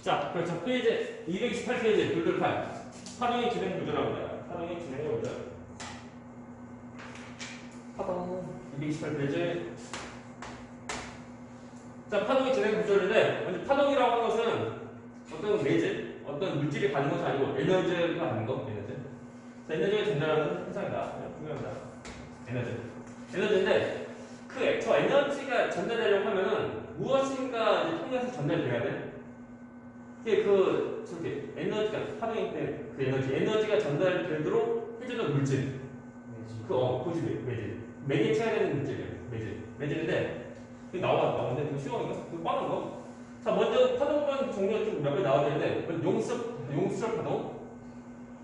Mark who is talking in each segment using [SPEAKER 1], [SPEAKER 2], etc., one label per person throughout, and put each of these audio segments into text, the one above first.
[SPEAKER 1] 자, 그렇죠. 페이지 228페이지 돌돌팔. 파동의 진행 구조라고 합니다. 파동의 진행 구조. 파동 228페이지. 자, 파동의 진행 구조인데 먼저 파동이라고 하는 것은 어떤 매질, 어떤 물질이 가는 것이 아니고 에너지가 가는 거. 에너지. 자, 에너지가 전달하는 현상이다. 중요합니다. 에너지인데 저 에너지가 전달되려고 하면은 무엇인가 이제 통해서 전달돼야 돼. 이게 저기 에너지가 파동일 때 그 에너지가 전달되도록 해주는 물질. 고지 매질. 매개체해야 되는 물질이에요. 매질인데 이게 나오는데 그 수영인가? 그 빠른 거. 자, 먼저 파동권 종류가 좀 몇 개 나와야 되는데 용수철 파동.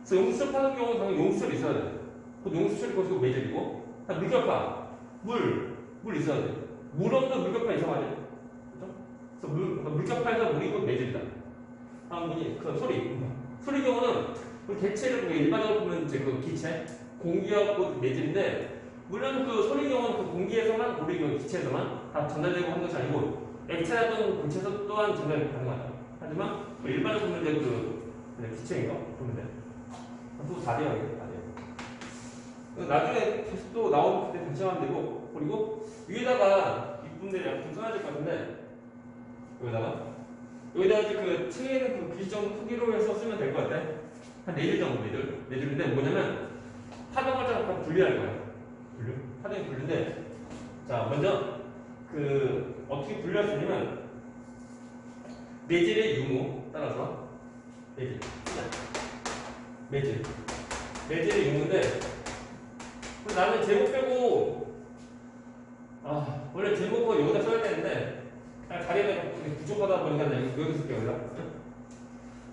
[SPEAKER 1] 그래서 용수철 파동 경우는 당연히 용수철이 있어야 돼. 그 용수철이 거기서 매질이고. 자, 물격파. 물 있어야 돼. 물 없는 물격파 이상하죠. 그죠? 그래서 물격파에서 물이 곧 매질이다. 다음 분이 그 소리 경우는 그 개체를 일반적으로 보면 이제 그 기체, 공기하고 매질인데 물론 그 소리 경우는 그 공기에서만 우리 그 기체에서만 다 전달되고 하는 것이 아니고 액체라든 물체에서 또한 전달이 가능하다. 하지만 일반적으로 보면 이제 그 기체인 거 보면 돼. 또 다 돼요. 나중에 다시 또 나오면 그때 다시 하면 되고 그리고 위에다가 이분들이 약간 좀 써야 될 것 같은데 여기다가 이제 그 책에는 그 글씨 정도 크기로 해서 쓰면 될 것 같아. 한 4줄 정도, 4줄인데 뭐냐면 파동을 좀 분리할 거야. 파동이 분리인데 자, 먼저 어떻게 분리할 수 있냐면 매질의 유무 따라서 매질의 유무인데 나는 제목 빼고 원래 제목을 여기다 써야 되는데 자리가 부족하다 보니까 여기 쓸게요. 여기다.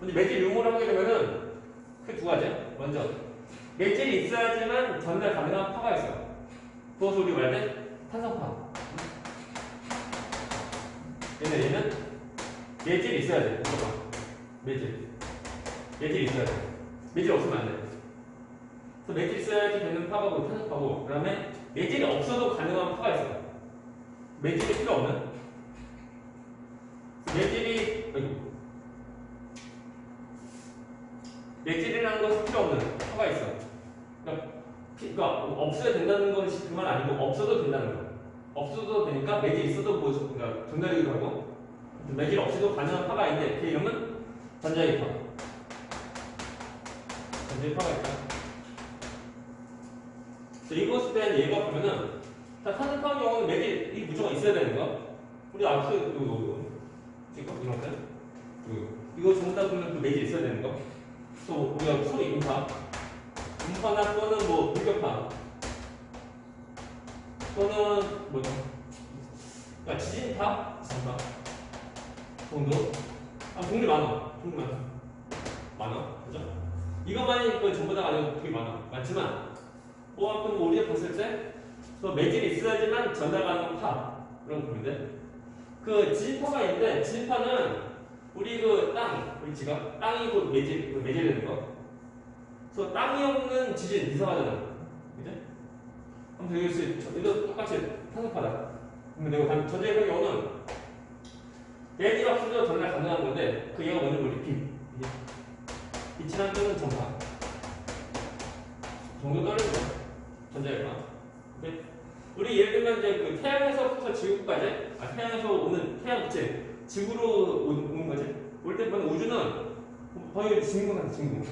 [SPEAKER 1] 먼저 매질 유무를 하게 되면은 그 두 가지. 먼저 매질이 있어야지만 전달 가능한 파가 있어요. 그것을 우리 말할 때 탄성파. 얘는 매질이 있어야 돼. 매질이 있어야 돼. 매질 없으면 안 돼. 그래서 매질이 있어야지 되는 파가 탄성파고 그 다음에 매질이 없어도 가능한 파가 있어요. 매질이 필요 없는 매질이라는 것이 필요 없는 파가 있어. 그러니까 없어야 된다는 것이 그 말 아니고 없어도 된다는 거. 없어도 되니까 매질 있어도 그러니까 전달되기도 하고 매질 없이도 가능한 파가 있는데 그 이름은 전자기 파. 전자기 파가 있다. 이것에 대한 예가 보면은 탄성파의 경우는 매질이 무조건 있어야 되는 거. 우리 앞서 지금 이런 거 이거 전부 다 보면 그 매질 있어야 되는 거. 또 우리가 소리 음파나 또는 뭐 물격파 또는 뭐죠? 그러니까 지진파 정도. 종류 많아. 그죠? 이것만이 그 전부 다 아니고 되게 많지만 아무튼 우리가 봤을 때 매질이 있어야지만 전달 가능한 파 이런 거 보는데 그 지진파가 있는데 지진파는 우리 우리 지가 땅이 매질되는 거. 그래서 땅이 없는 지진 이상하잖아. 그죠? 아무튼 이거 똑같이 탄성파다. 근데 내가 전자의 경우는 매질 없이도 전달 가능한 건데 그 얘가 뭔지 모르지. 빛이라는 뜻은 전파. 정도 떨어지는 거야. 전자의 파. 우리 예를 들면 이제 그 태양에서부터 지구까지, 태양에서 오는 태양 빛이 지구로 오는 거지. 올 때 보면 우주는 거의 진공 같아, 진공.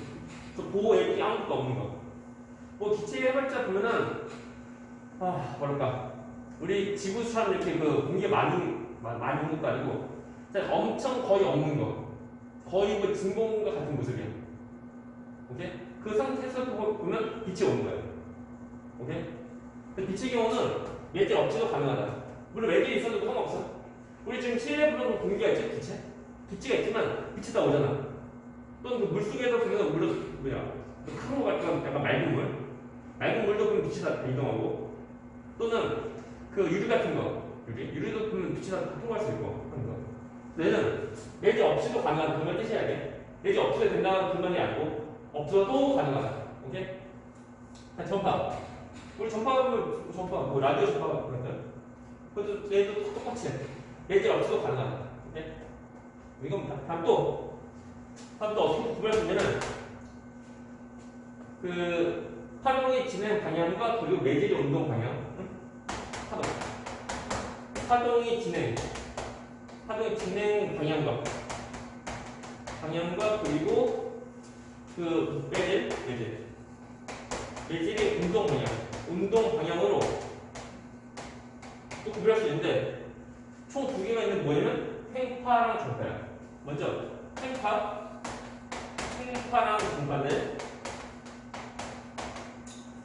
[SPEAKER 1] 그래서 보호 액이 아무것도 없는 거. 기체의 활자 보면은 뭐랄까 우리 지구처럼 이렇게 그 공기가 많이 오는 것도 아니고 엄청 거의 없는 거. 거의 진공과 같은 모습이야. 오케이? 그 상태에서 보면 빛이 오는 거예요. 오케이? 빛의 경우는 매질 없이도 가능하다. 물론 매질이 있어도 상관없어. 우리 지금 실내에 보면 공기가 있죠? 빛이 있지만 빛이 다 오잖아. 또는 그 물속에도 보면 물론 큰 거 같은 약간 맑은 물도 보면 빛이 다 이동하고 또는 그 유리 같은 거 유리도 보면 빛이 다 통할 수 있고 하는 거. 얘는 매질 없이도 가능한 그런 뜻이야. 매질 없이도 된다는 그런 말이 아니고 없어도 가능하다. 오케이? 전파. 우리 전파, 라디오 전파 그런데 그것도 얘도 똑같이 매질 없이도 가능하다. 오케이? 이겁니다. 다음 또 어떻게 구별할 수 있냐면 그 파동의 진행 방향과 그리고 매질의 운동 방향. 응? 파동의 진행 방향과 그리고 그 매질의 운동 방향으로 또 구별할 수 있는데 총 두 개가 있는 뭐냐면 횡파랑 종파야. 먼저 횡파랑 종파인데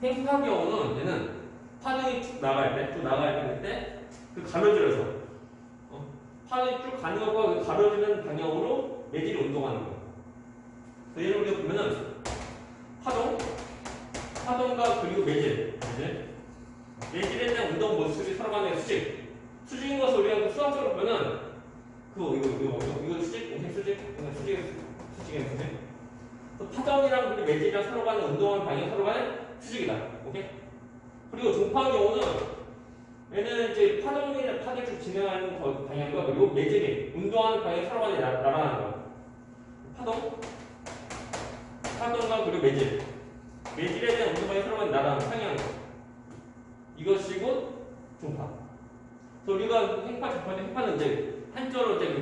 [SPEAKER 1] 횡파 경우는 얘는 파동이 쭉 나갈 때 그 가로질러서 파동이 쭉 가는 것과 그 가로지는 방향으로 매질이 운동하는 거. 예를 우리가 보면은 파동과 그리고 매질에 대한 운동 모습이 서로 간의 수직인 것을 우리가 수학적으로 보면은 이거 수직의 파동이랑 그리고 매질이랑 서로 간의 운동하는 방향이 서로 간의 수직이다. 오케이? 그리고 종파의 경우는 얘는 이제 파동이 쭉 진행하는 방향과 그리고 매질이 운동하는 방향이 서로 간에 나란한 거. 파동과 그리고 매질에 대한 운동 방향이 서로 간에 나란한 방향. 이것이고 종파. 그래서 우리가 횡파는 이제 한쪽으로 이제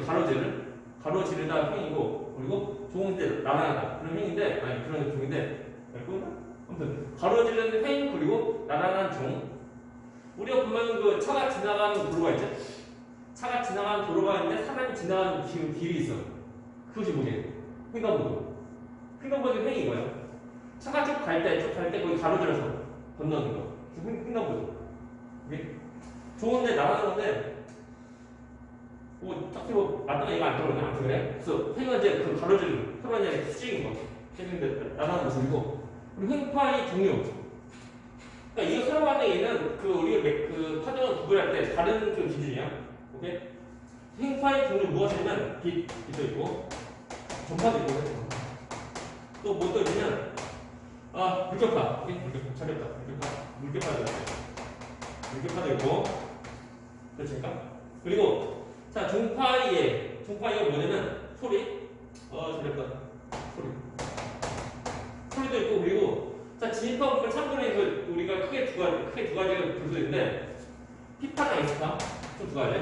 [SPEAKER 1] 가로지르다 행이고 그리고 종은 이제 나란하다 그런 행인데 그런 종인데 아무튼 가로지르는 행 그리고 나란한 종. 우리가 보면 그 차가 지나가는 도로가 있죠. 차가 지나가는 도로가 있는데 사람이 지나가는 길이 있어. 그것이 뭐지? 횡단보도 행이 이거예요. 차가 쭉 갈 때 거기 가로질러서 건너는 거. 횡단보도. 좋은데 나가는 건데 딱히 마땅한 얘가 안 들어오네. 아무튼 그래. 그래서 횡은 이제 그 가로지르는 서로 이제 수직인 거. 근데 나가는 모습이고 그리고 횡파의 종류. 그러니까 이거 서로 간에 얘는 우리가 그 파동을 구별할 때 다른 그 기준이야. 오케이? 횡파의 종류 무엇이냐면 빛도 있고 전파도 있고 또 뭐 또 있냐면 물격파. 잘했다. 물격파도 있고 그렇습니까? 그리고 자 종파이가 뭐냐면 소리. 잘했다. 소리도 있고 그리고 자 진입파 보면 참고로 우리가 크게 두 가지가 볼 수 있는데 피파랑 에스파 좀 두 가지.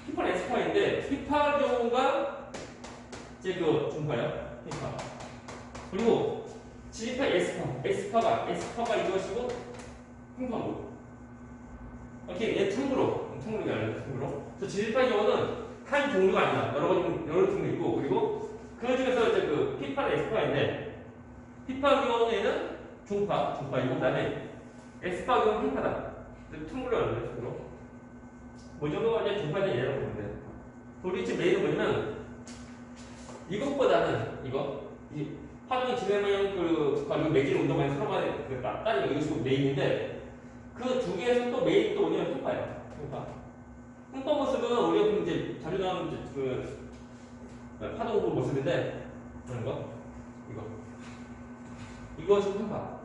[SPEAKER 1] 피파랑 에스파인데 피파 경우가 이제 그 종파야. 피파. 그리고 진입파 에스파가 이것이고 횡파고. 오케이 얘 참고로 그래서 진입파 경우는 한 종류가 아니야. 여러 종류 있고 그리고 그 중에서 이제 그 피파랑 에스파인데. 피파 경우에는 종파이고 그다음에 에스파 경우는 횡파다. 참고로 알려요. 참고로. 뭐 정도가 이제 종파에 대한 예라고 보는데 우리 지금 메인은 뭐냐면 이것보다는 이 파동이 진행하는 그리고 매질 운동에 서로 간에 따지는 이것이 메인인데 그 두 개에서 또 메인 또 뭐냐면 횡파야. 횡파 모습은 우리가 이제 자주 나오는 파동 모습인데 그런 거 이것이 횡파.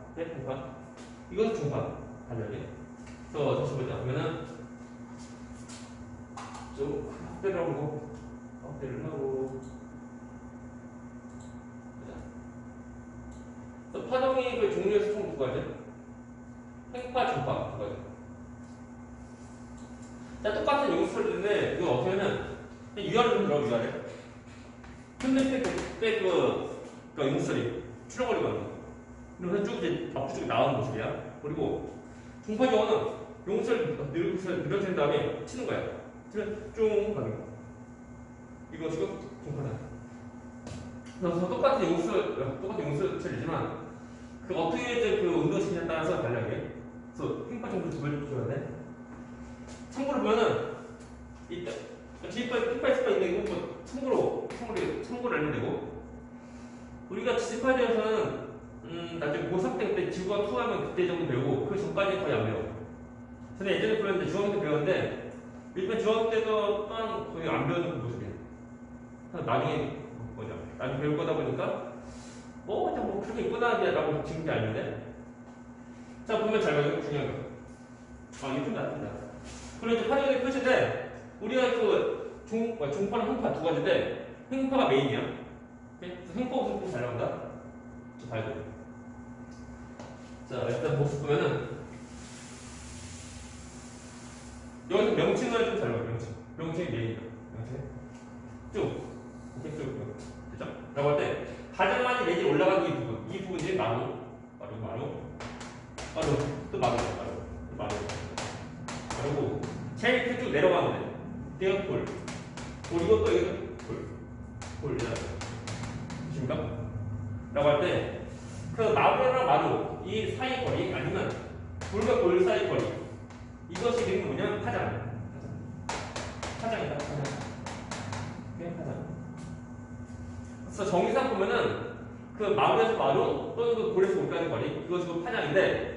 [SPEAKER 1] 이것은 종파. 달력이. 그래서 다시 보자. 그러면은 좀 확대를 하고 그래서 파동이 그 종류에서 총 두 가지. 횡파, 종파 두 가지. 자, 똑같은 용수설인데 이거 어떻게 하면 유아를 좀 들어. 흔들 때 그 용수설이 출렁거리거든요. 그러면 쭉 이제 앞쪽에 나오는 모습이야. 그리고 종파 경우는 용수를 늘어뜨린 다음에 치는 거야. 치면 쭉 가는 거. 이거 지금 종파다. 그래서 똑같은 용수설이지만 그 어떻게 이제 그 운동시키냐에 따라서 달라게. 그래서 횡파 정도 구별줘야 돼. 참고로 보면은 이따 횡파 스파 있는 거 참고로 알면 되고 우리가 지지파에서는 나중에 고3 때 지구가 투하면 그때 정도 배우고 그 전까지 거의 안 배워. 저는 예전에 배웠는데 중학교 때 배웠는데 일반 중학교 때도 또한 거의 안 배우는 그 모습이에요. 나중에 배울 거다 보니까 뭐 그렇게 있구나라고 지금도 아닌데 자 보면 잘 봐요. 중요한 거. 이거 좀 낫습니다. 그리고 이제 파동의 표시인데 우리가 중파랑 행파 두 가지인데 행파가 메인이야. 오케이? 그래서 행파 우선 잘 나온다. 자, 봐야 돼. 자, 일단 복습 보면은 여기서 명칭을 좀 잘 나와. 명칭이 메인이다. 명칭. 쭉. 이렇게 쭉. 됐죠? 라고 할 때 가장 많이 레벨이 올라가는 이 부분이 마루. 또 마루고 제일 끝쭉 내려가는데 대형 볼 이것도 볼이다. 보십니까? 라고 할 때 그 마루랑 마루 이 사이 거리 아니면 볼과 볼 사이 거리 이것이 되는 뭐냐면 파장이다. 파장. 그래서 정의상 보면은 그 마루에서 마루 또는 그 볼에서 볼까지 거리 그것이 그 파장인데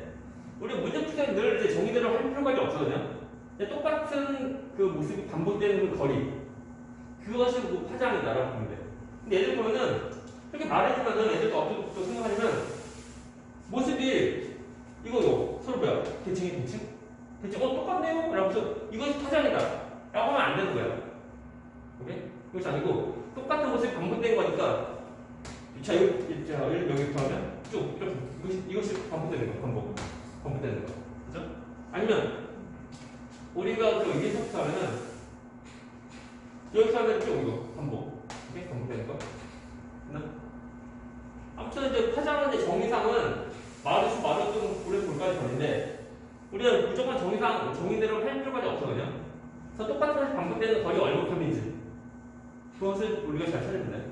[SPEAKER 1] 우리 문제 풀 때는 늘 이제 정의대로 할 필요가 없거든요. 똑같은 그 모습이 반복되는 그 거리 그것이 그 파장이다라고 보면 돼. 근데 예를 보면은 그렇게 말해주면은 애들도 어떻게 생각하냐면 모습이 이거 서로 뭐야? 대칭? 똑같네요? 라고 해서 이것이 파장이다 라고 하면 안 되는 거야. 오케이? 그것이 아니고 똑같은 모습이 반복된 거니까 자, 여기부터 하면 쭉 이렇게 이것이 반복되는 거야. 반복되는 거. 그죠? 아니면 우리가 그 여기서부터 하면은 여기서 하면 쭉 이거 반복. 오케이? 반복되는 거. 됐나? 아무튼 이제 파장은 이제 정의상은 마루 좀 볼에서 볼까지 거리인데 우리가 무조건 정의대로 할 필요까지 없거든요. 그래서 똑같은 것이 반복되는 거리가 얼마큼인지 그것을 우리가 잘 찾으면 돼.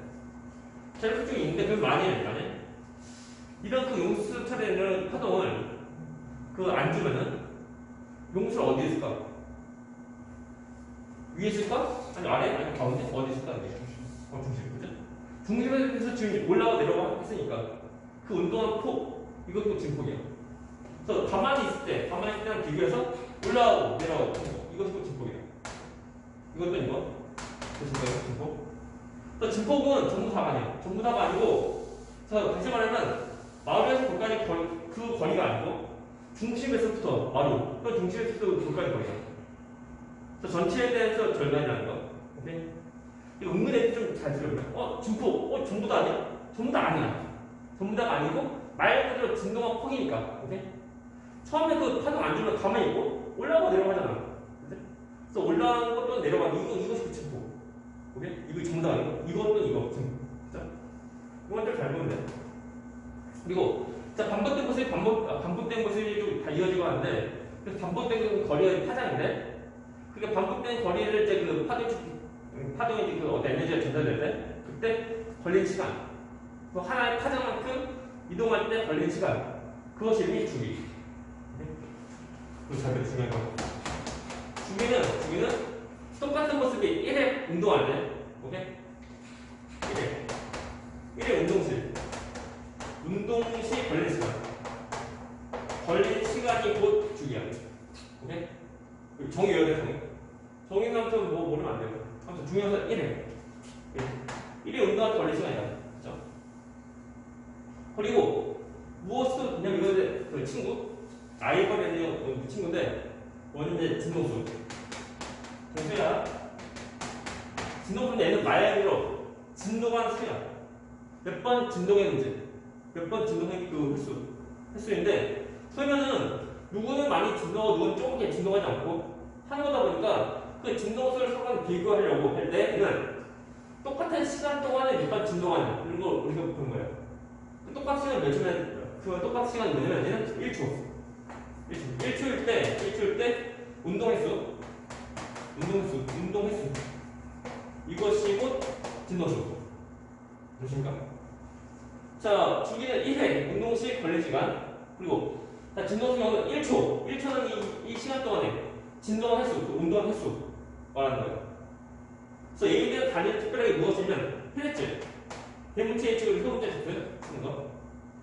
[SPEAKER 1] 자, 이렇게 쭉 있는데 그걸 만일 이런 그 용수 처리되는 파동을 안 주면은 용수를 어디에 있을까? 위에 있을까? 아니 아래? 아니 가운데? 어디 있을까? 중심, 그죠? 중심에서 지금 올라가 내려가 했으니까 그 운동한 폭 이것도 지금 폭이야. 그래서 가만히 있을 때랑 비교해서 올라가고 내려가고 이것도 진폭이야. 이것도 이거 진폭. 또 진폭은 전부 다가 아니에요. 전부 다가 아니고 다시 말하면 마루에서 볼까지 그 거리가 아니고 중심에서부터 마루 또 중심에서부터 볼까지 거리가. 그래서 전체에 대해서 절반이라는 거. 근데 이거 은근히 좀 잘 들어요. 진폭 전부 다 아니야? 전부 다 아니야. 전부 다가 아니고 말 그대로 진동한 폭이니까. 오케이? 처음에 그 파동 안 주면 가만히 있고 올라가고 내려가잖아. 그래서 올라가는 것도 내려가는 이것이 그 진폭. 오케이? 이거 전부 다 아니고 이것도 이거 진짜 이건 좀 잘 보면 돼. 그리고 자 반복된 모습이 반복된 모습이 좀 다 이어지고 하는데 그래서 반복된 거리의 파장인데 그게 반복된 거리를 이제 그 파동이 이제 그 어떤 에너지가 전달될 때 그때 걸린 시간 그 하나의 파장만큼 이동할 때 걸린 시간 그것이 이름이 주기. 그거 잘 중요한 거. 주기는 똑같은 모습이 1회 운동할 때, 오케이? 1회 운동 시 걸린 시간. 걸린 시간이 곧 주기야. 오케이? 정의 외워야 돼, 정의는 아무튼 뭐 모르면 안 돼요. 아무튼 중요한 건 1회. 1회 운동할 때 걸린 시간이야. 그죠? 그리고 무엇을 그냥 이거 그 친구 아이버리는 그 친구인데 뭐는 이제 진동수. 동수야. 진동수는 얘는 마약으로 진동한 수야. 몇 번 진동했는지, 몇 번 진동했는지 그 횟수인데 그러면은 누구는 많이 진동하고 누구는 조금 진동하지 않고 하는 거다 보니까 그 진동수를 서로 비교하려고 할 때는 똑같은 시간 동안에 몇 번 진동하냐 이런 거 우리가 보는 거예요. 똑같은 시간 똑같은 시간이 뭐냐면 얘는 1초. 1초일 때 운동 횟수 이것이 곧 진동수. 보십니까? 자, 주기는 1회 운동 시 걸린 시간 그리고 진동수 경우는 1초는 이 시간 동안에 진동한 횟수, 운동한 횟수 말하는 거예요. 그래서 얘기되는 단위는 특별하게 무엇이냐면 펠레츠 대문체 H를 소문자 쓰는 거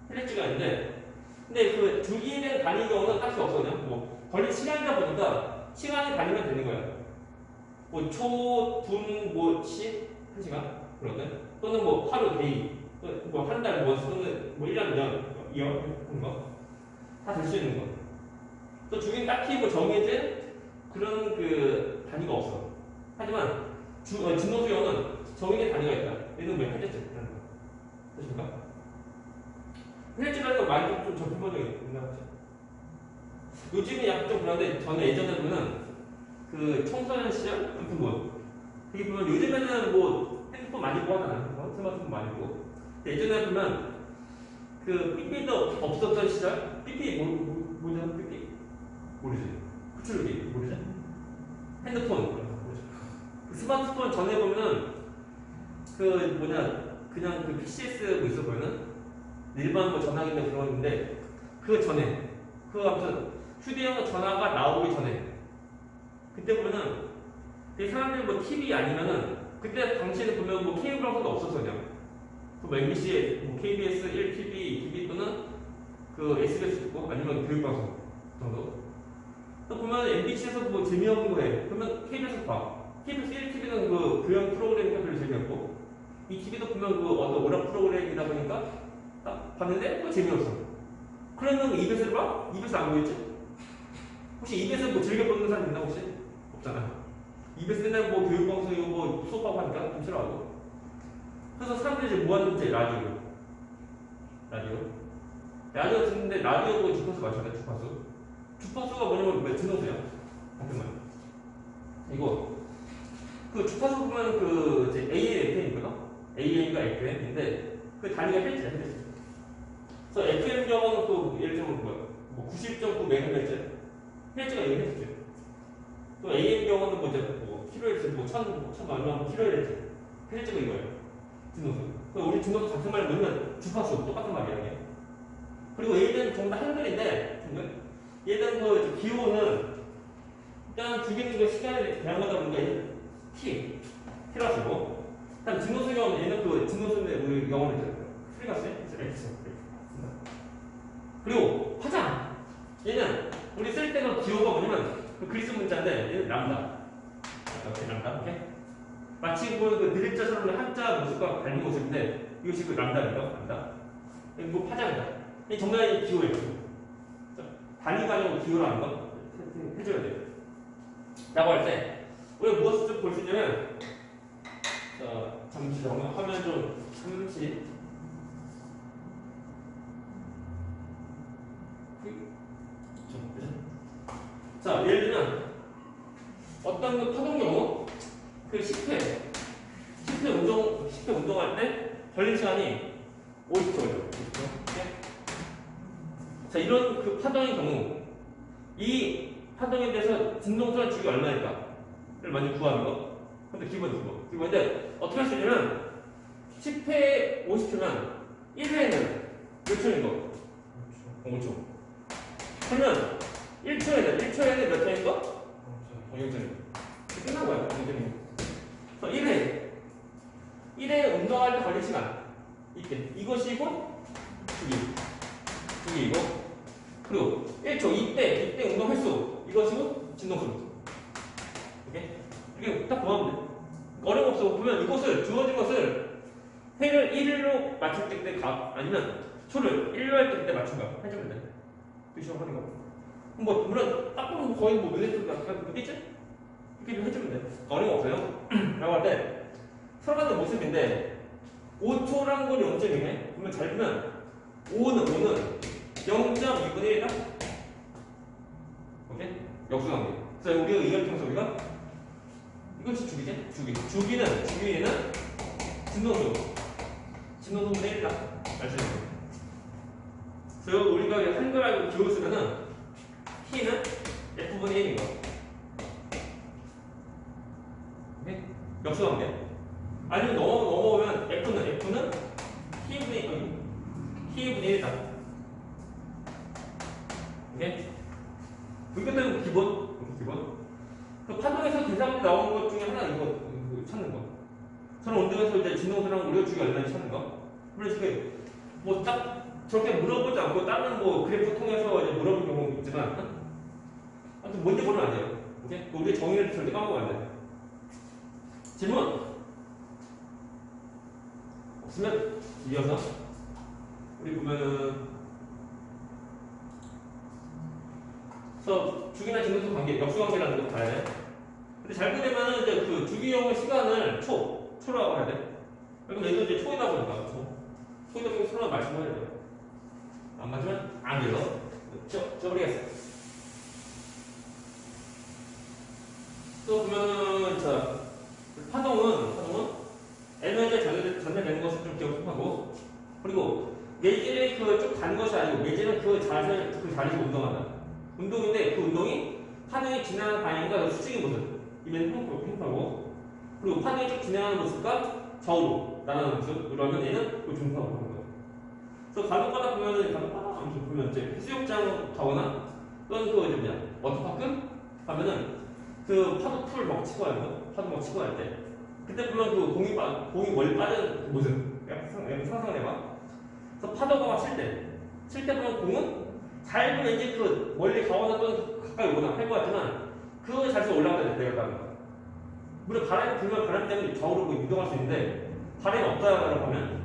[SPEAKER 1] 펠레츠가 있는데 근데 그 주기된 단위 경우는 딱히 없거든요. 뭐 걸린 시간이다 보니까 시간이 단위면 되는 거예요. 뭐 초, 분, 뭐 시, 1시간 그런데 또는 뭐 하루, 데이, 뭐 한 달, 뭐 또는 뭐 1년, 년, 이어 그런 거 다 될 수 있는 거. 또 주기는 딱히 뭐 정해진 그런 그 단위가 없어. 하지만 진동수용은 정의의 단위가 있다. 얘는 왜 헤르츠라는 거. 됐습니까? 헤르츠라는 거 많이 좀 접해본 적이 있나 혹시? 요즘은 약간 좀 그런데 저는 예전에 보면 그 청소년 시절? 아무튼 뭐 되게 보면 요즘에는 뭐 핸드폰 많이 보고 하잖아요. 스마트폰 많이 보고. 예전에 보면 그 삐삐도 없었던 시절? 삐삐 뭐죠? 삐삐? 모르지. 구출기 모르지? 핸드폰 모르죠. 그 스마트폰 전에 보면은 그 그냥 그 PCS 뭐 있어 보이는 일반 뭐 전화기나 그런 건데 그 전에 그 아무튼 휴대용 전화가 나오기 전에 그때 보면은 그 사람들 뭐 TV 아니면은 그때 당시에 보면 뭐 케이블 방송도 없었거든요. 뭐 MBC, 뭐 KBS 1TV, 2TV 또는 그 SBS 듣고 아니면 교육방송 정도. 또 보면 MBC에서 뭐 재미없는 거 해. 그러면 KBS 봐. KBS 1TV는 그 교양 프로그램이 별로 재미없고 2TV도 보면 그 어떤 오락 프로그램이다 보니까 딱 봤는데 뭐 재미없어. 그러면 EBS를 봐? EBS 안 보이지? 혹시 EBS 뭐 즐겨 보는 사람 있나 혹시? 없잖아. EBS는 뭐 교육방송이고 뭐 수업하고 하니까 좀 싫어하고. 그래서 사람들이 이제 뭐 하는지 라디오. 라디오 듣는데 라디오 뭐 주파수 맞춰야 돼, 주파수. 주파수가 뭐냐면 왜 진동수야? 잠깐만. 이거 그 주파수 보면 그 이제 AM, FM이거든. AM과 FM인데 그 단위가 헤르츠야, 헤르츠. 그래서 FM 경우는 또 예를 들면 뭐 90.9MHz 헤르츠가 이게 헤르츠. 또 AM 경우는 뭐 이제 뭐 kHz 뭐 1000 얼마 kHz 헤르츠가 이거예요. 진동수. 우리 진동수 같은 말 넣으면 주파수 똑같은 말이야 이게. 그리고 얘는 전부 다 한글인데 얘는 그 기호는 일단 죽이는 그 시간에 대한 거다 보니까 얘는 T라시고 일단 진동수 경우는 얘는 그 진동수인데 우리 영어로 있잖아요. 프리가스 X. 그리고 화장 얘는 우리 쓸 때는 기호가 뭐냐면 그 그리스 문자인데 얘는 람다. 이렇게 람다. 오케이? 마치 그 드립자처럼 한자 모습과 닮은 모습인데 이것이 그 람다입니다. 람다. 이거 파장이다. 이 정답이 기호예요. 단위가 아니고 기호라는 거 해줘야 돼요. 라고 할 때 우리가 무엇을 좀 볼 수 있냐면 잠시 화면 좀 잠시 자 예를 들면 어떤 그 파동 경우 그 10회 운동할 때 걸린 시간이 50초예요. 50초. 자 이런 그 파동의 경우 이 파동에 대해서 진동수의 주기 얼마일까를 먼저 구하는 거. 근데 기본이고 기본인데 어떻게 할 수 있냐면 10회 50초면 1회는 몇 초인 거? 5초. 그러면 1초에는 몇 초인 거? 0.1. 끝난 거야. 0.1. 1회 운동할 때 걸린 시간 이때 이것이고 주기이고 그리고 1초 이때 운동 횟수 이것이고 진동수. 오케이? 이게 딱 보면 돼. 어려움 없어. 보면 이것을 주어진 것을 회를 1일로 맞출 때 각 아니면 초를 1로 할 때 그때 맞춘 거 해주면 돼. 그 시험 하는 거. 뭐 물론 딱 보면 거의 뭐 몇회쯤 그겠지? 이렇게 좀 해주면 돼. 어려움 없어요. 라고 할 때 서로 다른 모습인데 5초라는 건 0.2네. 그러면 잘 보면 5는 0.2분의 1이다. 오케이? 역수관계. 그래서 우리가 이걸 통해서 우리가 이것이 주기지? 주기는 진동수분의 1이다. 알겠어요? 그래서 우리가 한글 알고 기호 쓰면은 T는 F분의 1인 거. 오케이? 역수관계. 아니면 넘어오면 F는 T분의 1이다. 오케이? 그것도 기본. 그 파동에서 계산 나오는 것 중에 하나 이거 찾는 거. 저는 운동에서 이제 진동수랑 우리가 주기 얼마인지 찾는 거. 그래서 뭐 딱 저렇게 물어보지 않고 다른 뭐 그래프 통해서 이제 물어볼 경우도 있지만, 아무튼 뭔지 모르면 안 돼요. 오케이? 우리 정의를 절대 까먹으면 안 돼. 질문 없으면 이어서 우리 보면은. 그래서 주기나 진동수 관계, 역수관계라는 거 봐야 돼. 근데 잘못 되면은 이제 그 주기용의 시간을 초라고 해야 돼. 그럼 얘도 이제 초이다 보니까 초이다 보니까 서로 말씀해야 돼요. 안 맞으면 안 돼요. 쪄버리겠어. 또 보면은 자 파동은 에너지가 전달되는 것을 좀 기억하고, 그리고 매질이 쭉 가는 것이 아니고 매질은 그 자리에서 운동한다. 운동인데 그 운동이 파동이 진행하는 방향과 수직의 모습, 이면 평파고, 그리고 파동이 쭉 진행하는 모습과 좌우로 나가는 모습, 그러면 얘는 그 중파고 하는 거예요. 그래서 간혹가다 보면은 보면 이제 해수욕장 가거나 또는 그 뭐냐 워터파크 가면은 그 파도 풀 막 치고 하는 파도 막 치고 할 때, 그때 보면 그 공이 멀리 빠진 그 모습 약간 상상을 해봐. 그래서 파도가 막 칠 때 보면 공은 잘 왠지 그 멀리 가거나 또는 가까이 오거나 할 것 같지만 그 자리에서 올라가야 돼, 내려가는 거. 물론 바람이 불면 바람 때문에 좌우로 뭐 이동할 수 있는데, 바람이 없다라고 하면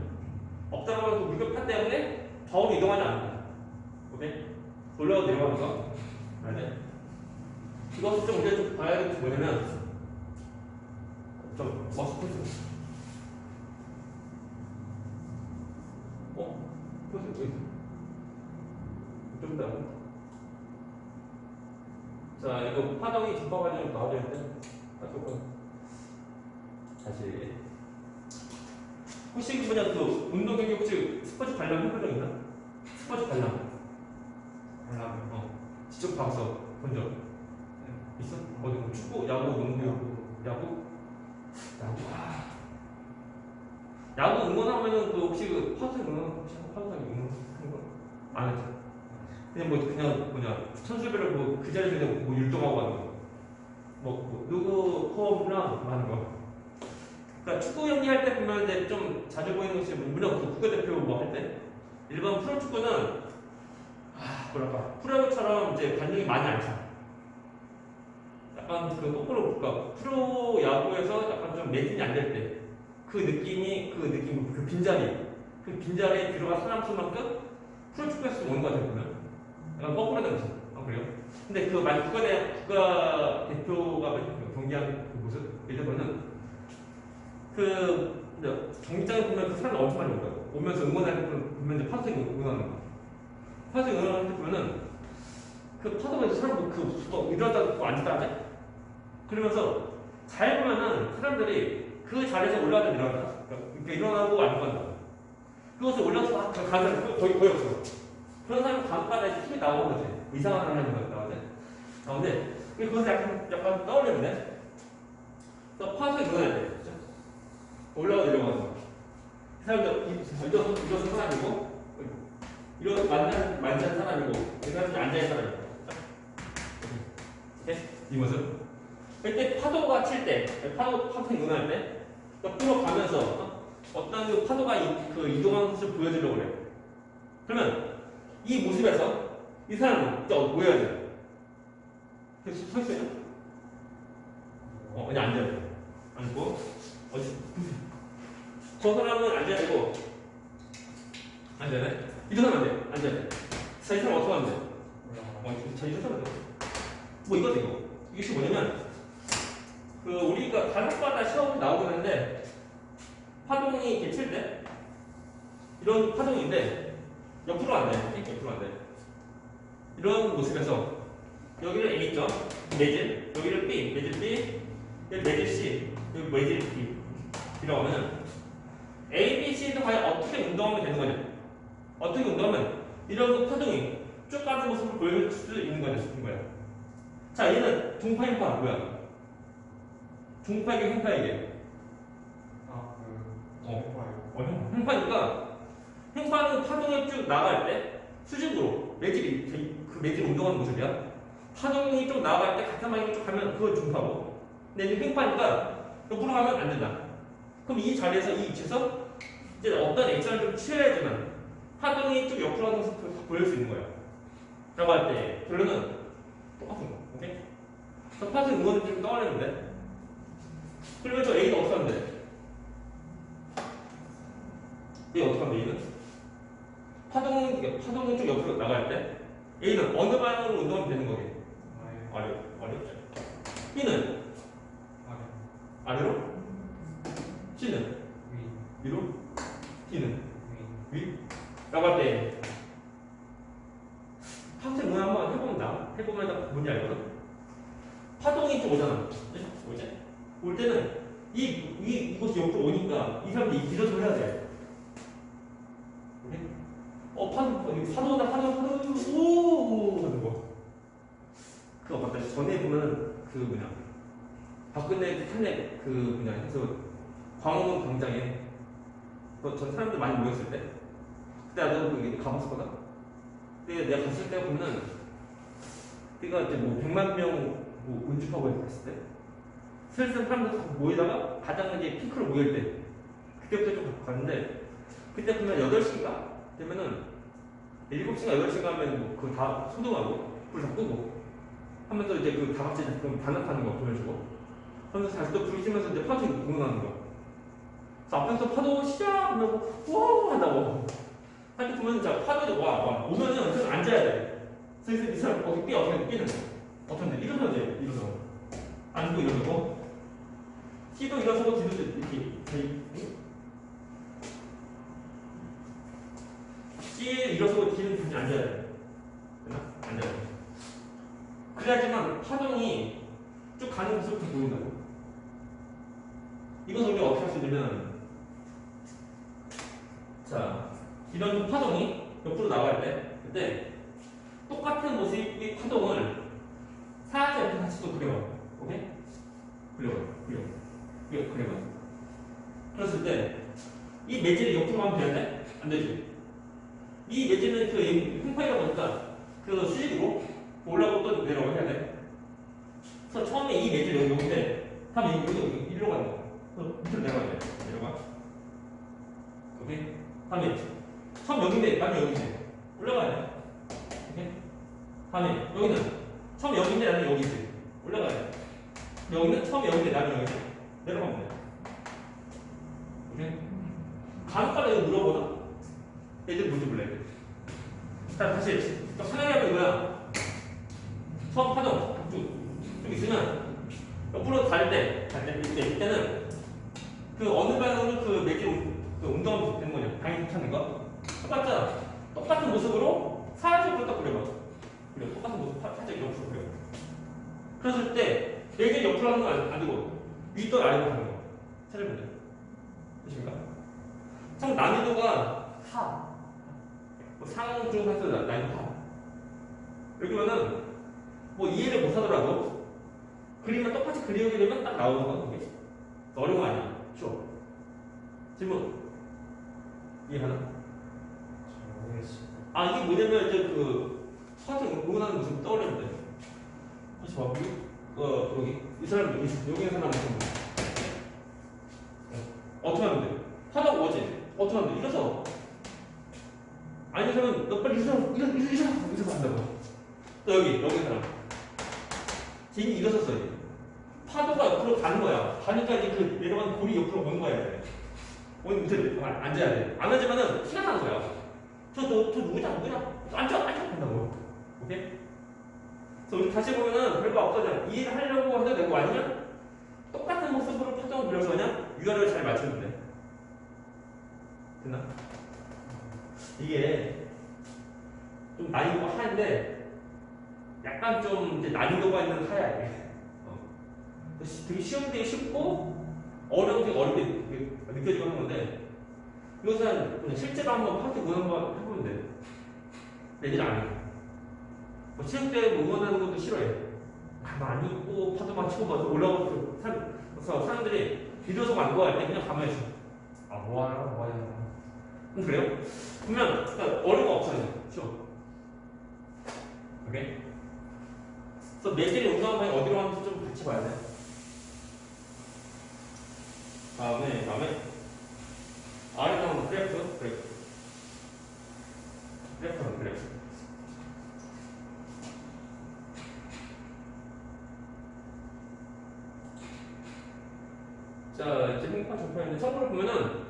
[SPEAKER 1] 그 물격파 때문에 좌우로 이동하지 않는다. 오케이? 올라가고 내려가는 거. 알네? 이것을 좀 우리가 좀 봐야 될 게 뭐냐면, 좀 포즈. 포즈 어디 있어? 좀 있다고? 자, 이거 파동이 집합하지 나와줘야 돼. 다시. 혹시 뭐냐 그 운동 경기 혹시 스포츠 관련 해본 적 있나? 스포츠 관련. 직접 봐서 본 적 있어? 어디 뭐 축구, 야구, 농구, 야구? 야구 응원하면은 그 혹시 그 파트 응원 응원하는 거 안 했죠? 그냥 뭐냐 선수별로 뭐 그 자리에서 그냥 뭐 율동하고 하는 거, 뭐 누구 호흡이랑 하는 거. 그러니까 축구 경기 할 때 보면 이제 좀 자주 보이는 것이 물론 그 국가대표 뭐 할 때 일반 프로축구는 뭐랄까 프로야구처럼 이제 관중이 많이 안 차. 약간 그 거꾸로 볼까 프로 야구에서 약간 좀 매진이 안 될 때 그 느낌 그 빈자리에 들어간 사람 수만큼 프로축구에서 오는 것 같아요. 보면 약간 거꾸로 되는 거죠. 그래요? 근데 그 만약 국가대표가 경기하는 그 모습, 예를 들면은 그 경기장에 보면 그 사람들 엄청 많이 오거든요. 오면서 응원할 때 보면 이제 파도에 응원하는 거. 파도에 응원하는 때 보면은 그 파도가 사람 일어나다 앉았다 하지? 그러면서 잘 보면은 사람들이 그 자리에서 올라가다 내려간다. 그러니까 일어나고 안 간다. 그것을 올라서 막 가는 사람 거의 없어. 그런 사람은 간혹가다 힘이 나오는 거지. 이상한 사람이 나오지. 근데 그것을 약간 떠올리는데, 또 파도에 일어나야 돼. 올라가 내려가는 거. 사람들 일어선 사람이고, 만난 사람이고, 그 사람이 앉아있는 사람이고. 오케이? 이 모습. 그때 파도가 칠 때, 파도에 일어날 때, 옆으로 가면서 어떤 그 파도가 그 이동하는 것을 보여주려고 그래. 그러면 이 모습에서 이 사람은 뭐 해야 돼? 서 있어요? 그냥 앉아야 돼. 앉고, 저 사람은 앉아야 되고, 앉아야 돼? 일어나면 안 돼. 앉아야 돼. 자, 이 사람 어떻게 하면 돼? 자, 일어나면 돼. 뭐 이거지, 이거. 이게 뭐냐면, 우리가 간혹가다 시험이 나오긴 하는데, 파동이 이렇게 칠 때, 이런 파동인데, 옆으로 안 돼. 옆으로 안 돼. 이런 모습에서, 여기를 A점, 매질, 여기를 B, 매질 B, 여기 매질 C, 여기 매질 B. 이라고 하면, A, B, C도 과연 어떻게 운동하면 되는 거냐? 어떻게 운동하면, 이런 파동이 쭉 가는 모습을 보여줄 수 있는 거야. 자, 얘는 동파인파 뭐야? 동파이게 행파이게. 행파니까 행파는 파동이 쭉 나갈 때 수직으로 그 매질이 운동하는 모습이야. 파동이 쭉 나갈 때 같은 방향으로 쭉 가면 그건 중파고. 근데 이제 행파니까 옆으로 가면 안 된다. 그럼 이 자리에서 이 위치에서 이제 어떤 액션을 좀 취해야지만 파동이 쭉 옆으로 가는 모습을 보일 수 있는 거야. 라고 할 때 결론은 똑같은 거. 오케이? 파동 응원을 좀 떠올리는데. 그러면 저 A는 어떻게 하면 돼? A 어떻게 하면 A는? 파동이 좀 옆으로 나갈 때 A는 어느 방향으로 운동하면 되는 거게? 어렵죠. B는 아래로? C는? 위로? T는? 위? 라고 할 때 파동의 모양 한번 해본다. 해보면 뭔지 알거든? 파동이 좀 오잖아. 오지? 올 때는 이곳이 옆으로 오니까 이 사람들이 일어서 해야 돼. 파도 온다, 파도, 오! 하는 거. 그거 맞다. 전에 보면 박근혜 탄핵 해서 광화문 광장에 전 사람들 많이 모였을 때 그때 나도 거기 가봤었거든. 근데 내가 갔을 때 보면은 그가 이제 뭐 100만 명 운집하고 갔을 때 슬슬 사람들 모이다가 가장 이제 피크로 모일 때 그때부터 좀 갔는데 그때 보면 8시인가 되면은 7시인가 8시인가 하면 뭐 그거 다 소등하고 불 다 끄고 하면서 이제 그 다 같이 단합하는 거 보여주고 하면서 다시 또 불 켜면서 이제 파도 공연하는 거. 그래서 앞에서 파도 시작 하면 와 한다고. 하여튼 보면 자 파도에 와 오면은 그래서 앉아야 돼. 그래서 이 사람 거기 어떻게 뛰는 거. 어떤데 일어서야 돼. 일어서 앉고 일어서고 T도 일어서고 D도 이렇게 C에 일어서고 D는 다시 앉아야 돼. 됐나? 앉아야 돼. 그래야지만 파동이 쭉 가는 모습부터 보인다고. 이것을 우리가 어떻게 할 수 있냐면, 자, 이런 파동이 옆으로 나갈 때, 그때 똑같은 모습의 파동을 사라지 않게 같이 또 그려. 오케이? 그려. 그랬을 때, 이 매질이 옆으로 가면 되는데? 안 되지. 이 매질은 그 팽파이다 보니까 그 수직으로 올라가고 또 내려가고 해야 돼. 그래서 처음에 이 매질 여기인데, 다음에 여기 일로 가는 거. 밑으로 내려가야 돼. 내려가. 오케이? 다음에 처음 여기인데, 나는 여기인데. 올라가야 돼. 오케이? 다음에 여기는 처음 여기인데, 나는 여기지. 올라가야 돼. 여기는 처음 여기인데, 나는 여기지. 내려가면 돼. 오케이? 간혹가다 이거 물어보나? 애들 뭔지 몰라. 자, 다시. 편하게 하면 이거야. 처음 파동 쭉 있으면 옆으로 갈 이때는 그 어느 방향으로 그 매질 운동 되는 거냐? 방향 찾는 거? 똑같은 모습으로 살짝으로 딱 그려봐. 그래, 똑같은 모습 살짝 옆으로 그려. 그랬을 때 매질 옆으로 하는 거 안 되고 윗도 아래로 하는 거 찾아보자. 되십니까? 참 난이도가 4. 상중 상수 난이도 4. 여기면은 뭐 이해를 못하더라도 그림을 똑같이 그리게 되면 딱 나오는 거 그게 어려운 거 아니야. 쉬워. 질문 이해하나? 이게 뭐냐면 이제 그 수학생 응원하는 모습 떠올렸는데 다시 봐. 여기 이 사람 여기 사람 어떻게 하면 돼? 하다고 뭐지? 어떻게 하면 돼? 일어서 아니 사람은 너 빨리 일어서 한다고. 또 여기 사람 진이 일어섰어요. 파도가 옆으로 가는 거야. 가니까 이제 그 내려가는 골이 옆으로 오는 거야. 오늘 밑에 앉아야 돼. 안 앉으면은 티가 나는 거야. 저 누구냐? 앉아 한다고. 오케이? 그래서 우리 다시 보면은 별거 없어져. 이해를 하려고 해도 되고 아니면 똑같은 모습으로 파동을 그려서 그냥 유화를 잘 맞추면 돼. 됐나? 이게 좀 난이도가 하는데 약간 좀 이제 난이도가 있는 하야 이게. 되게 되게 쉽고 어려운 게 어렵게 느껴지고 하는 건데 이것은 그냥 실제로 한번 파트 한번 해보면 돼. 내일 안 해. 뭐 체육 대회 응원하는 것도 싫어해. 가만히 있고 파도 맞추고 막 올라오고 사람들이 비디오서 안 좋아할 때 그냥 가만히 있어. 뭐하냐. 그래요? 그러면 어려운 거 없어요. 쉬워. 오케이? 그래서 매질이 운동하면 어디로 가는지 좀 같이 봐야 돼. 다음에 아래 나오는 그래프. 자, 이제 분파 중파인데 참고로 보면은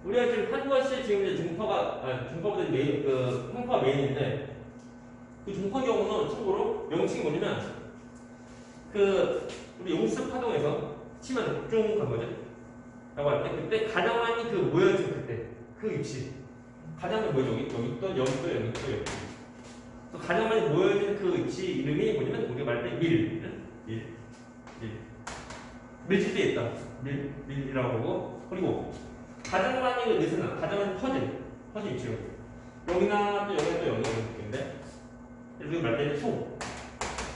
[SPEAKER 1] 우리가 지금 한 것이 지금 이제 중파보다 메인 분파가 메인인데 그 중파 경우는 참고로 명칭이 뭐냐면 우리 용습 파동에서 치면 쭉 간 거죠. 라고 할 때 그때 가장 많이 그 모여진 그때 그 위치 가장 많이 모여져 여기 또 여기 또 여기 또 여기 또 가장 많이 모여진 그 위치 이름이 뭐냐면 우리가 말할 때 밀집되어 있다. 밀이라고 하고 그리고 가장 많이 느슨한 가장 많이 퍼진 위치로 여기나 또 여기나 또 여기가 있는데 우리가 말할 때는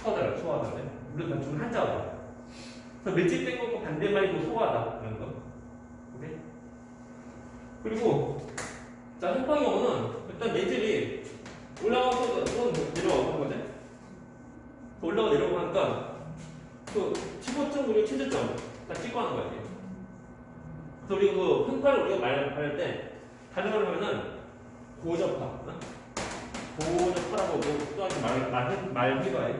[SPEAKER 1] 소하다 물론 다 중은 한자어다. 그래서 밀집된 것과 반대말이 또 소하다 이런 거. 오케이? 그리고 자 행방의 경우는 일단 매질이 올라가서 또 내려가는 거지. 올라가 내려가니까 그 최고점 그리고 최저점 다 찍고 하는 거야. 그래서 우리 그 평가를 우리가 말할 때 다른 말로 하면은 고접하라고 또 아주 말해봐야 해.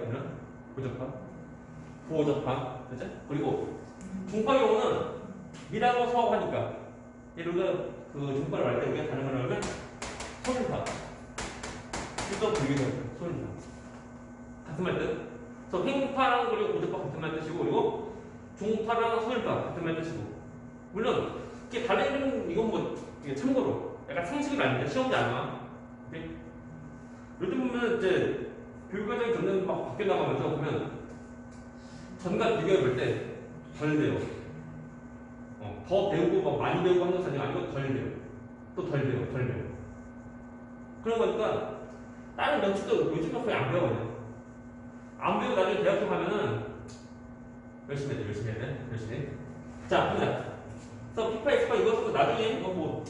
[SPEAKER 1] 고접하 그죠? 그리고 중파의 경우는 미라고 서하고 하니까 우리가 그 중파를 말할 때 우리가 다른 말로 하면 소림파 또 불기도 소림파 같은 말 뜻. 그래서 횡파랑 그리고 고접파 같은 말 뜻이고 그리고 중파랑 소림파 같은 말 뜻이고 물론 이게 다른 이건 뭐 참고로 약간 상식이 많은데 시험이 안 나와. 요즘 보면 이제 교육과정이 점점 막 바뀌어 나가면서 보면 전과 비교해 볼 때 덜 돼요. 더 배우고 막 많이 배우고 하는 것이 아니고 덜 돼요. 또 덜 배워. 그런 거니까 다른 명칭도 요즘은 거의 안 배워요. 안 배우고 나중에 대학 좀 가면은 열심히 해야 돼. 자, 갑니다. 그래서 피파, 엑스파 이것도 나중에 이거 뭐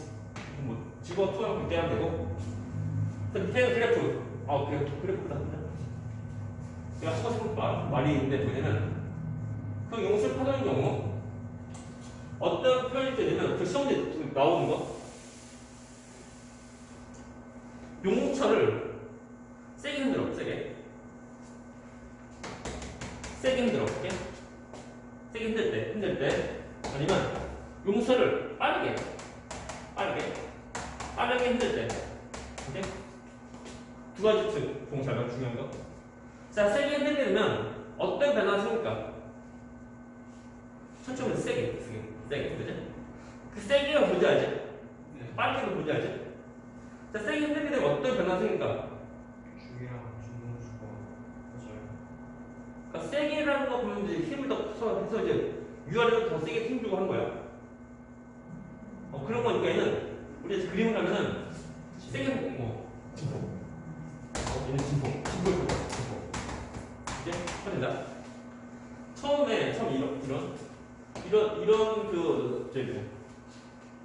[SPEAKER 1] 집어 투하고 그때 하면 되고. 그래서 밑에는 그래프다. 내가 하고 싶은 말이 있는데 뭐냐면 그 용술 파동의 경우 어떤 표현이 되냐면 그 시험에 나오는 거 용처를 세게 흔들어 세게 흔들어 이렇게 세게 흔들 때 아니면 용서를 빠르게 흔들 때 이렇게 두 가지 측 동사가 중요한 거. 자, 세게 흔들면 어떤 변화가 생길까? 천천히 세게, 그죠? 그 세게가 뭔지 알지? 빠르게도 뭔지 알지? 자, 세게 흔들게 되면 어떤 변화가 생길까?
[SPEAKER 2] 중이랑 중동수가 맞아요.
[SPEAKER 1] 그러니까 세게라는 거 보면 이제 힘을 더 해서 이제 위아래로 더 세게 힘주고 하는 거야. 그런 거니까 얘는 우리 그림을 하면은 세게 진포. 얘는 진포. 이제 해준다. 처음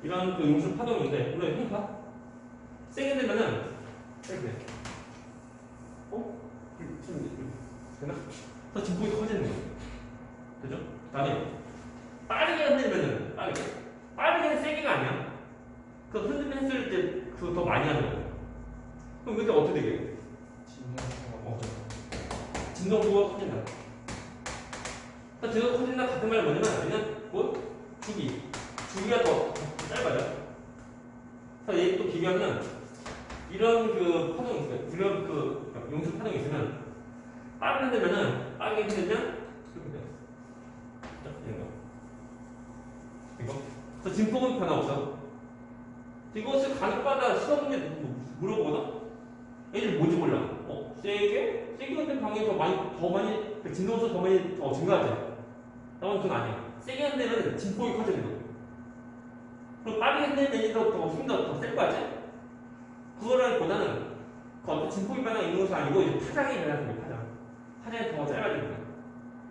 [SPEAKER 1] 이런 그 용술 파동인데 물론 힘파 세게 되면은 이렇게 돼. 되나? 더 진폭이 커지는 거예요. 그죠? 다음에 빠르게 흔들면은 빠르게는 세게가 아니야. 그 흔들면 했을 때 그거 더 많이 하는 거야. 그럼 이게 어떻게 되게? 진동부가 커진다. 진동부가 커진다 같은 말이 뭐냐면 그냥 주기가 더 짧아져. 그래서 얘 또 비교하면 이런 그 파동이 있어요. 이런 그 용술 파동이 있으면 빠르게 흔들면 이렇게 돼요. 이거. 그래서 진폭은 변화 없어. 이것을 간혹가다 시험 문제 물어보거든. 얘들 뭔지 몰라. 세게 흔든 방향이 더 많이 그 진동수 더 많이 증가하지. 나는 그건 아니야. 세게 흔들면 진폭이 커지는 거야. 그럼 빠르게 흔들면 힘이 더 셀 거지. 그거라기보다는 그 어떤 진폭이 변화가 있는 것이 아니고 이제 파장이 변하는 거야. 파장이 더 짧아지는 거야.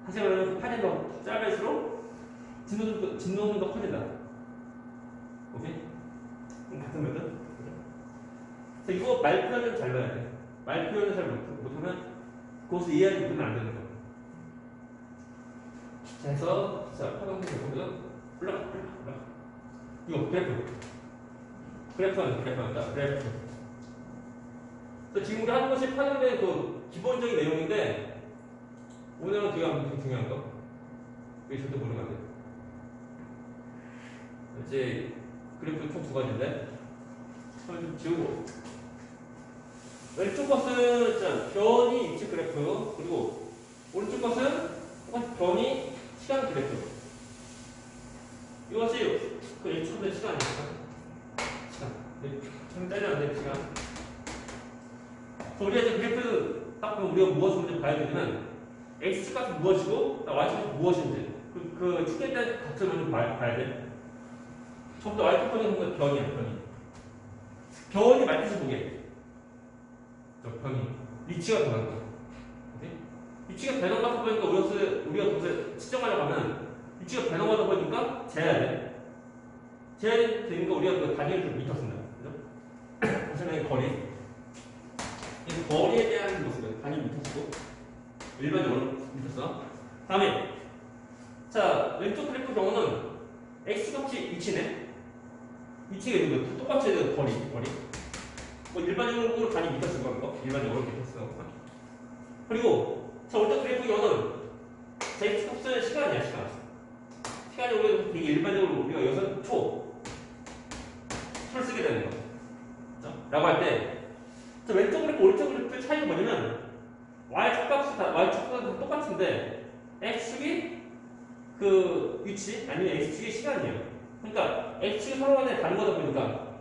[SPEAKER 1] 다시 말하면 파장이 더 짧을수록 진동은 더 커진다. 오케이? 같은 거든? 그래서 이거 말 표현을 잘 봐야 돼. 말 표현을 잘 못하면 그것을 이해하지 못하면 안 되는 거야. 자, 해서 파동식 보면 올라가. 이거 그래프는 그래프. 그래서 지금 우리 하는 것이 파동된 그 기본적인 내용인데 오늘은 되게 중요한 거. 이게 절대 모르면 안 돼. 이제 그래프 총 두 가지인데 좀 지우고 왼쪽 것은 변이 입체 그래프 그리고 오른쪽 것은 변이 시간 그래프 이것이 그 1초의 시간이니까. 시간. 네, 참 때렸는데 시간. 우리가 이제 그래프 딱 보면 우리가 무엇을 먼저 봐야 되냐면 x값이 무엇이고 y값이 무엇인지 그 축에 대한 값을 먼저 봐야 돼. 처음부터 y값은 뭔가 변이야, 변이. 변이 말뜻이 뭐게? 저 변이. 위치가 변한 거. 오케이? 위치가 변한 거 보니까 우리가 무엇을 측정하려고 하면 위치가 변한 거다 보니까 재야 돼. 재야 되니까 우리가 그 단위를 좀 미터 쓴다. 그죠? 우선은 거리. 이 거리에 대한 모습을 단위 미터 쓰고 일반적으로 미터 써. 다음에 자 왼쪽 그래프 경우는 x값이 위치네. 위치가 있는 거 똑같이 해도 거리. 뭐 일반적으로 단위 미터 쓰고 하는 거. 일반적으로 미터 쓰고. 그리고 자 오른쪽 그래프 경우는 자 x값은 시간이야, 시간. 시간이 우리가 되게 일반적으로 우리가 여기서 초를 쓰게 되는 거. 라고 할 때 자, 왼쪽 그래프, 오른쪽 그래프 차이가 뭐냐면 y축값이 다 똑같은데 x축이 그 위치 아니면 x축이 시간이에요. 그러니까 x축이 서로 간에 다른 거다 보니까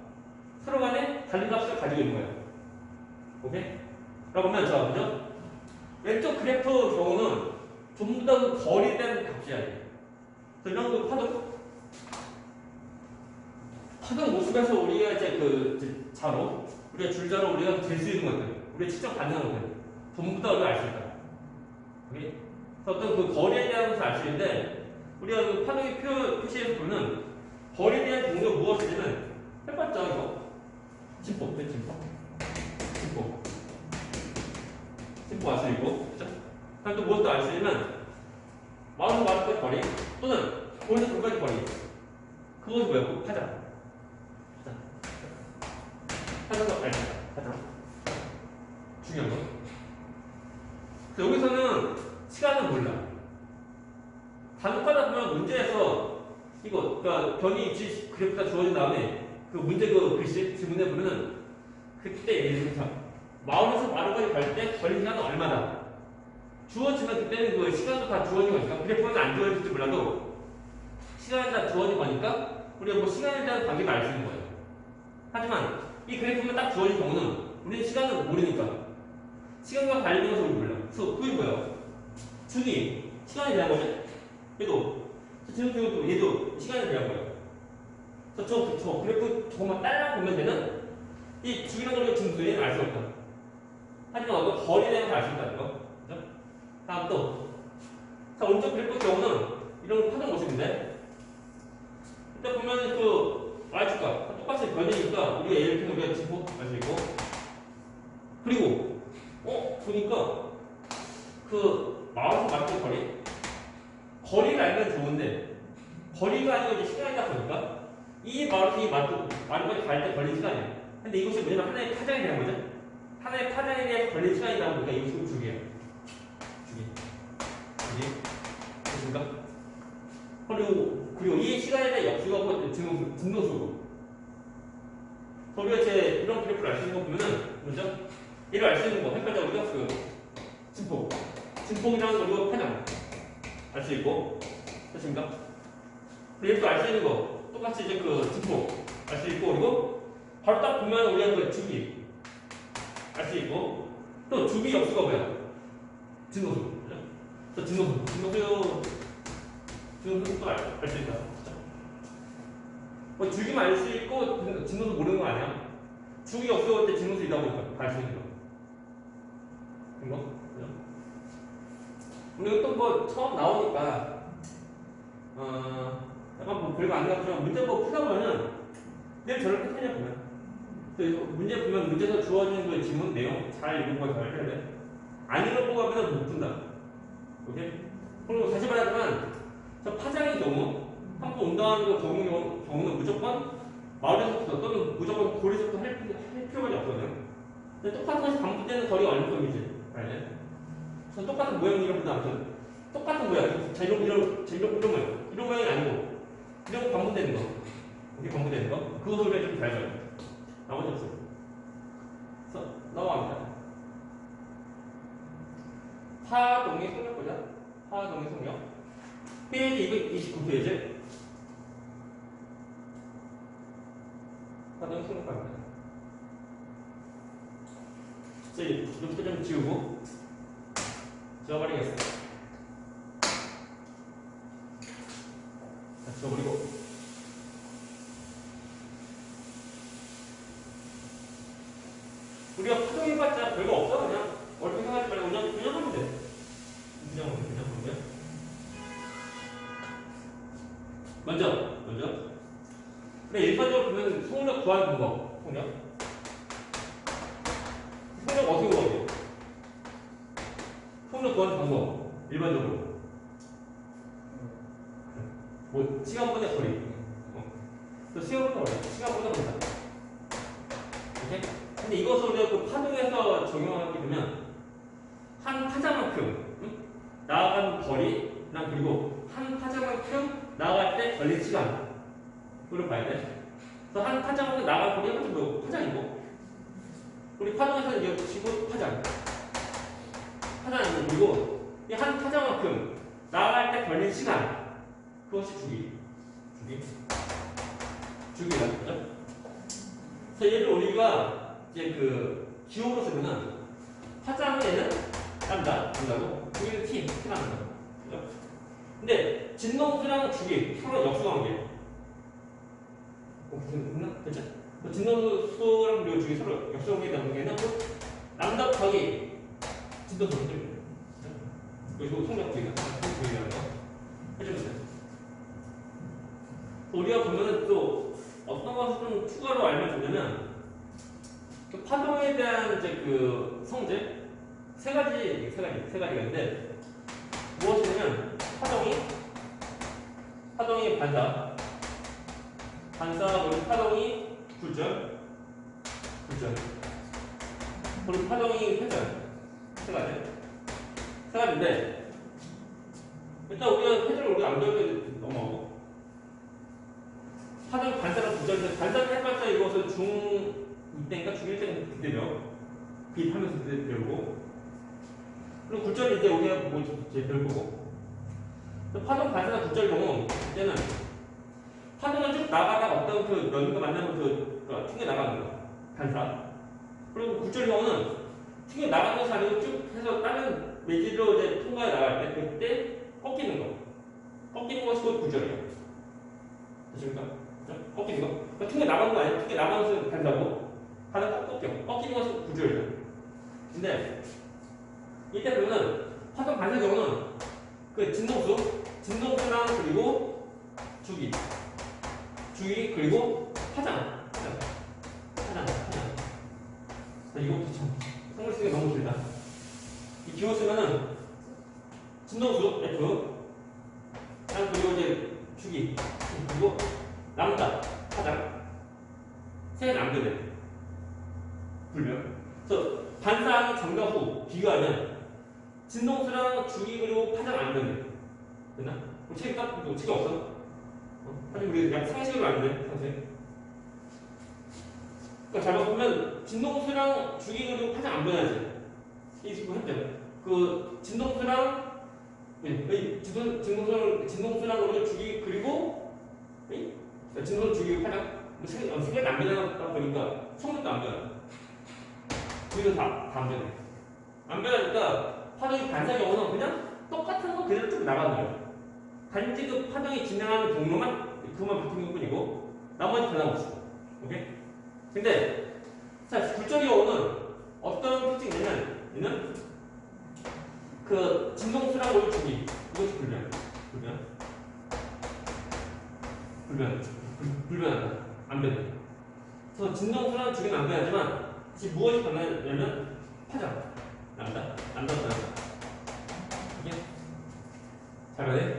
[SPEAKER 1] 서로 간에 다른 값을 가지고 있는 거예요. 오케이? 라고 하면 자, 그죠? 왼쪽 그래프 경우는 전부 다 그 거리에 대한 값이야. 그래서 이런 그 파동 모습에서 우리가 이제 그 자로 우리가 줄자로 우리가 잴 수 있는 것들, 우리가 측정 가능한 것들 전부 다 우리가 알 수 있다. 오케이? 그래서 어떤 그 거리에 대한 것을 알 수 있는데 우리가 그 파동의 표시에서 보면 거리에 대한 종류가 무엇이냐면 해봤죠 이거 진폭, 진폭 알 수 있고, 그죠? 그다음 또 무엇도 알 수 있냐면 마우스 마우스까지 거리 또는 오른쪽 돌까지 거리. 그것이 뭐야? 그 파장. 파장도 알수 있다. 파장. 중요한 거. 그래서 여기서는 시간은 몰라. 단독하다 보면 문제에서 이거 그러니까 변이 위치 그래프가 주어진 다음에 그 문제 그 글씨 지문에 보면은 그때 예를 들어서 마을에서 마루까지 갈 때 걸린 시간은 얼마나 주어지면 그때는 그 시간도 다 주어진 거니까 그래프는 안 주어질지 몰라도 시간이 다 주어진 거니까 우리가 뭐 시간에 대한 관계를 알 수 있는 거예요. 하지만 이 그래프만 딱 주어진 경우는 우리는 시간을 모르니까 시간과 관련된 것을 우리 몰라. 그래서 그게 뭐야? 주기 시간에 대한 거죠. 얘도 시간에 대한 거예요. 그래서 저 그래프 저것만 따라 보면 되는 이 주기랑 거리가 증수에 알 수 없다. 하지만 어떤 거리에 대한 걸 알 수 있다는 거. 그죠? 다음 또. 자, 오른쪽 그래프 경우는 이런 파동 모습인데. 일단 보면 그 y축과 똑같이 변이니까 우리가 예를 들면 우리가 진폭 알 수 있고. 그리고, 보니까 그 마우스 맞는 거리를 알면 좋은데, 거리가 아니고 이제 시간이다 보니까 이 마우스이 마루까지 갈 때 걸린 시간이에요. 근데 이것이 뭐냐면 하나의 파장에 대한 거죠. 하나의 파장에 대해서 걸린 시간이다 보니까 이것이 주기예요. 주기. 됐습니까? 그리고 이 시간에 대한 역수가 증노수고. 우리가 이제 이런 그래프를 알 수 있는 거 보면은 뭐죠? 얘를 알 수 있는 거 헷갈려 우리가 그 진폭이라는 거 그리고 파장 알 수 있고. 됐습니까? 얘도 알 수 있는 거 똑같이 이제 그 진폭 알 수 있고 그리고 바로 딱 보면 우리가 그 주기 알 수 있고 또 주기 역수가 뭐야? 진노수. 또 진노수 또 알 수 있다. 뭐 주기만 알 수 있고 진노수 모르는 거 아니야? 주기 역수가 올 때 진노수 있다 보니까 알 수 있는 거. 이거? 우리가 또 뭐 처음 나오니까 약간 뭐 별거 아닌 것 같지만 문제 뭐 풀다 보면은 늘 저렇게 하냐 보면 문제 보면 문제에서 주어진 그 지문 내용 잘 읽어보고 잘 해야 돼. 안 읽어보고 하면 못 푼다. 오케이? 그리고 다시 말하지만 저 파장의 경우 한번 온다는 그 경우는 무조건 마을에서부터 또는 무조건 고리서부터 할 필요가 없거든. 근데 똑같은 것이 반복되는 거리가 얼마큼이지? 알지? 전 똑같은 모양이라보다 아무튼 똑같은 모양. 자 이런 모양이 아니고 이런 반복되는 거. 이게 반복되는 거. 그것을 우리가 좀 잘 봐요. 나머지 없어요. 그래서 넘어갑니다. 파동의 속력 보자. 파동의 속력. 페이지 229페이지. 파동이 성립합니다. 자, 이렇게 좀 지우고 지워버리겠습니다. 자, 지워버리고 우리가 파동해봤자 별거 없어. 그냥 얼핏 생각하지 말고 그냥 하면 돼. 그냥 하면 먼저 근데 일반적으로 보면 속력 구하는 방법 속력 어떻게 구하게? 속력 구하는 방법 일반적으로 뭐 시간분의 거리 또 시간분의 거리 시간분의 거리 오케이? 근데 이것을 우리가 그 파동에서 적용하게 되면 한 파장만큼 나아간 거리랑 그리고 한 파장만큼 나아갈 때 걸린 시간 그걸 봐야 돼. 그래서 한 파장만큼 나아갈 거리가 뭐 파장이고 우리 파동에서는 이제 지구 파장이고 그리고 이 한 파장만큼 나아갈 때 걸린 시간 그것이 주기다. 그죠? 그래서 얘를 우리가 이제 그 기호로 쓰면은 파장에는 람다고 주기는 T랍니다. 그죠? 근데 진동수랑 주기 서로 역수관계. 그죠? 진동수랑 그리고 주기 서로 역수관계 관계는 람다 곱하기 진동수. 그리고 속력주기라는 거 해주면 돼요. 우리가 보면은 또 어떤 것을 좀 추가로 알면 좋냐면 그 파동에 대한 이제 그 성질 세 가지가 있는데 무엇이냐면 파동이 반사 그리고 파동이 굴절 그리고 파동이 회전 세 가지인데 일단 우리가 회전을 안 배울 때 넘어가고 파동 반사랑 굴절인데 반사를 해봤자 이것을 중2때니까 중1때는 그대로 비입하면서 배우고 그리고 굴절이 이제 우리가 뭐 이제 배울 거고 파동 반사나 굴절 경우 이때는 파동을 쭉 나가다가 어떤 그 면과 만나면 그 튕겨 나가는 거 반사 그리고 굴절 경우는 튕겨 나가는 것이 아니고 쭉 해서 다른 매질로 이제 통과해 나갈 때 그때 꺾이는 것이 곧 굴절이에요. 되십니까? 꺾이는 거? 그러니까 튕겨 나가는 거 아니에요? 튕겨 나가는 것은 반사고 하나 꺾이는 것은 굴절이에요. 근데 이때 보면은 파동 반사 경우는 그 진동수랑 그리고 주기 그리고 파장. 이것도 참 성질 쓰기가 너무 길다. 이 기호 쓰면은 진동수 F 그리고 이제 주기 그리고 람다 파장 세 개는 안 되네. 불면. 그래서 반사하기 전과 후 비교하면 진동수랑 주기 그리고 파장 안 되네. 됐나? 책이 없어? 사실 우리 약 상식으로 안 돼. 상식. 그러니까 잘 보면 진동수랑 주기 그리고 파장 안 변하지. 이 지금 했대. 그 진동수랑 진동수랑 우리가 주기 그리고 진동수 주기 파장 생각이 안 변하다 보니까 성능도 안 변해. 주기도 다 안 변해. 안 변하니까 파동이 반사 경우는 그냥 똑같은 거 그대로 쭉 나가는 거예요. 단지 그 파동이 진행하는 경로만 그만 바뀐 것 뿐이고 나머지 변함없어. 오케이? 근데 자 굴절의 경우는 어떤 특징이냐면 얘는 그 진동수랑 오일 주기 이것이 불변한다. 안 변해. 그래서 진동수랑 주기는 안 변하지만 지금 무엇이 변하냐면 파장 람다 변한다. 이게 잘 변해?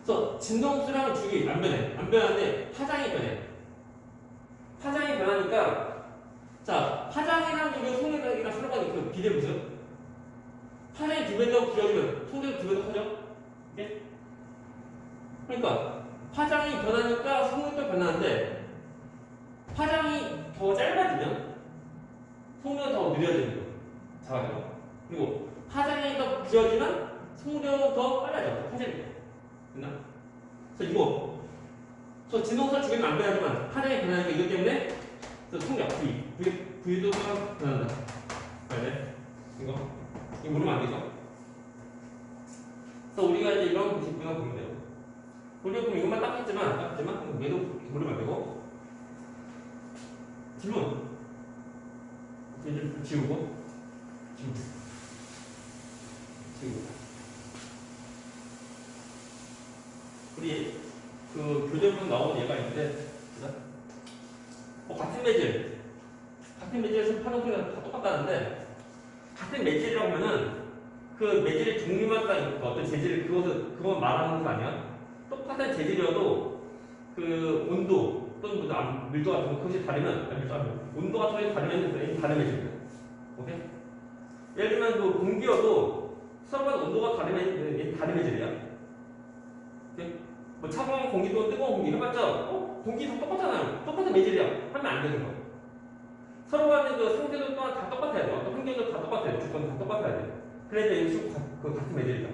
[SPEAKER 1] 그래서 진동수랑 주기 안 변하는데 파장이 변해. 파장이 변하니까 자 파장이랑 우리가 속력이랑 서로가 그 비례 무슨? 파장이 2배 더 길어지면 속력이 2배 더 커져? 이게? 그러니까 파장이 변하니까 속력도 변하는데 파장이 더 짧아지면 속력이 더 느려지는 거. 작아져. 그리고 파장이 더 길어지면 속력은 더 빨라져. 커지는 거. 됐나? 그래서 진동수랑 주기는 안 변하지만 파장이 변하니까 이것 때문에 그래서 통역 V도 변한다. 네. 이거 모르면 안 되죠. 그래서 우리가 이제 이런 공식만 보면 돼요. 우리가 그럼 이것만 딱 했지만 얘도 모르면 안 되고. 질문. 얘를 지우고. 우리 그 교재로 나온 얘가 있는데, 같은 매질에서 파는 소리가 다 똑같다는데, 같은 매질이라고 하면은 그 매질의 종류만 딱 있고 어떤 재질 그거 말하는 거 아니야? 똑같은 재질이어도 그 온도 또는 밀도 같은 거 그것이 다르면 온도가 조금 다르면 다른 매질이야. 오케이? 예를 들면 그 공기여도 서로가 온도가 다르면 다른 매질이야. 오케이? 뭐 차가운 공기도 뜨거운 공기 해봤자 공기 다 똑같잖아요. 똑같은 매질이야. 하면 안 되는 거. 서로 간의 그 상태도 또한 다 똑같아야 돼. 어떤 환경도 다 똑같아야 돼. 조건 다 똑같아야 돼. 그래야 이게 그 같은 매질이다.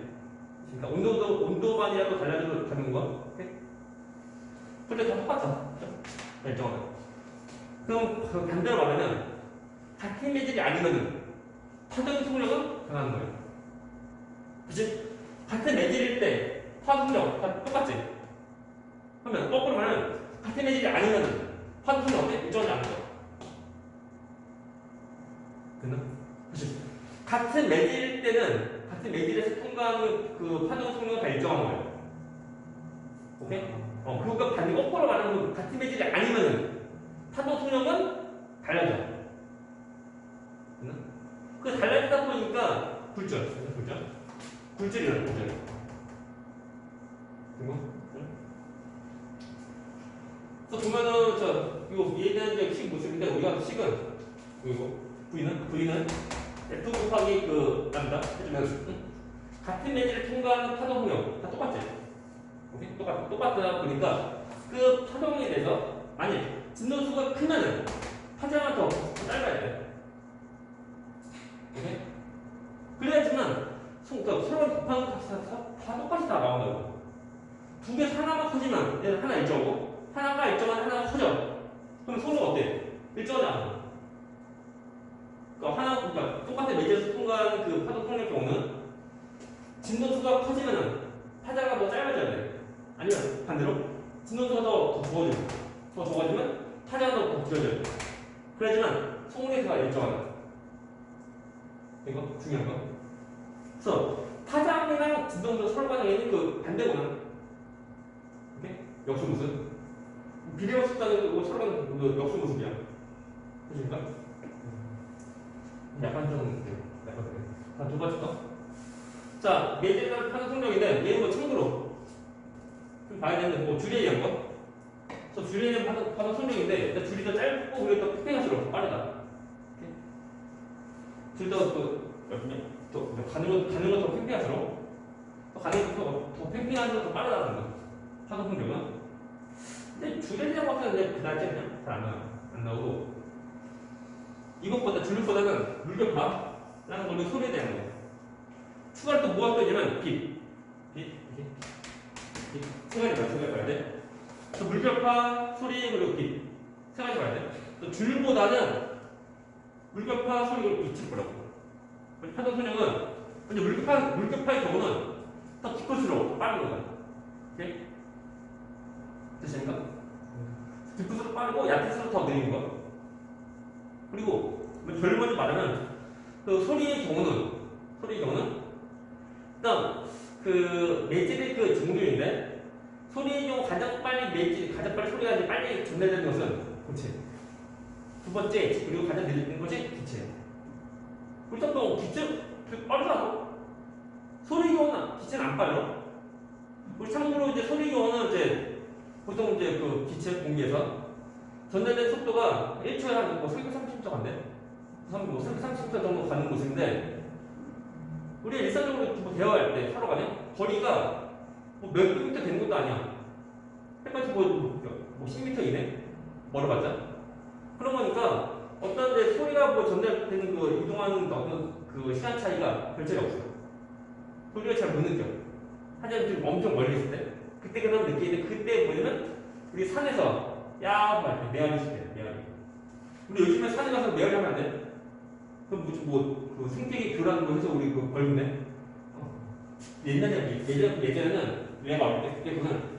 [SPEAKER 1] 그러니까 온도만이라도 달라져도 다른 거. 오케이? 근데 다 똑같아. 일정하게. 그럼 그 반대로 말하면 같은 매질이 아니면은 파동 속력은 변하는 거예요. 그치? 같은 매질일 때 파동 속력 다 똑같지? 그러면 거꾸로 말하면 같은 매질이 아니면은 파동 속력 어때? 일정하지 않은 거. 됐나? 그치? 같은 매질일 때는 같은 매질에서 통과하는 그 파동 속력은 다 일정한 거예요. 오케이? 그러니까 반대 거꾸로 말하면 같은 매질이 아니면은 파동 속력은 달라져. 됐나? 그 달라지다 보니까 굴절이라는 거죠. 그래서 보면은 얘는 이제 식 모습인데 우리가 식은 그리고 V는 F 곱하기 람다 해주면 같은 매질을 통과하는 파동 속력 다 똑같지? 오케이? 똑같다 보니까 그 파동에 대해서 진동수가 크면은 파장을 더 짧아야 돼. 오케이? 그래야지만 서로 곱하는 값이 다 똑같이 다 나온다고. 두 개에서 하나만 커지면 얘는 하나 일정하고 하나가 일정한 하나가 커져. 그럼 속도가 어때? 일정하지 않아. 그러니까 똑같은 매질에서 통과하는 그 파동 속력 경우는 진동수가 커지면은 파장가 더 짧아져야 돼. 아니면 반대로 진동수가 더 적어지면 파장가 더 길어져야 돼. 그래야지만 속력이 더 일정하다. 이거 중요한 거. 그래서 파장이랑 진동수 서로 간에 있는 그 반대구나. 오케이? 역수 모습. 비례역수라는 거 서로 간에 그 역수 모습이야. 그러십니까? 약간 좀 그래. 두 번째 거. 자, 매질이라는 파동 속력인데 얘는 뭐 참고로 좀 봐야 되는데 줄에 의한 거. 그래서 줄에 의한 파동 속력인데 일단 줄이 더 짧고 그리고 더 팽팽할수록 더 빠르다. 줄이 더 가는 것 더 팽팽할수록 더 팽팽할수록 더 빠르다는 거. 파동 속력은. 근데 줄에 대한 것은 그다지 그냥 잘 안 나오고 줄보다는 물격파라는 걸로 소리에 대한 거. 추가로 또 뭐가 떠있냐면 빛. 세 가지 봐야 돼. 또 물격파, 소리, 그리고 빛. 세 가지 봐야 돼. 또 줄보다는 물격파, 소리, 그리고 빛을 보라고. 파동 속력은 근데 물격파의 경우는 더 디프스로 빠른 거다. 오케이? 됐습니까? 디프스로 빠르고 얕을수록 더 느린 거. 그리고 결 먼저 말하면 그 소리의 경우는 일단 그 매질의 그 종류인데 소리의 경우 가장 빨리 소리가 이제 빨리 전달되는 것은 고체. 두 번째 그리고 가장 느린 것이 기체. 그렇다고 또 기체 빠르다고? 소리 경우는 기체는 안 빨라. 우리 참고로 이제 소리 경우는 이제 보통 이제 그 기체 공기에서 전달된 속도가 1초에 한 330m 간대. 330m 정도 가는 곳인데 우리 일상적으로 뭐 대화할 때 서로 간에 거리가 몇 킬로미터 되는 것도 아니야. 해봤자 뭐 10m 이내? 멀어봤자. 그런 거니까 어떤 이제 소리가 뭐 전달되는 그 이동하는 어떤 그 시간 차이가 별 차이 없어요. 소리가 잘 못 느껴. 하지만 좀 엄청 멀리 있을 때 그때 그냥 느끼는데 그때 뭐냐면 우리 산에서 야호 할 때 메아리 시켜요. 메아리. 우리 요즘에 산에 가서 매일 하면 안 돼? 그럼 그 생태계 교란 거 해서 우리 그 벌금내? 예전에는 내가 어릴 때 그거는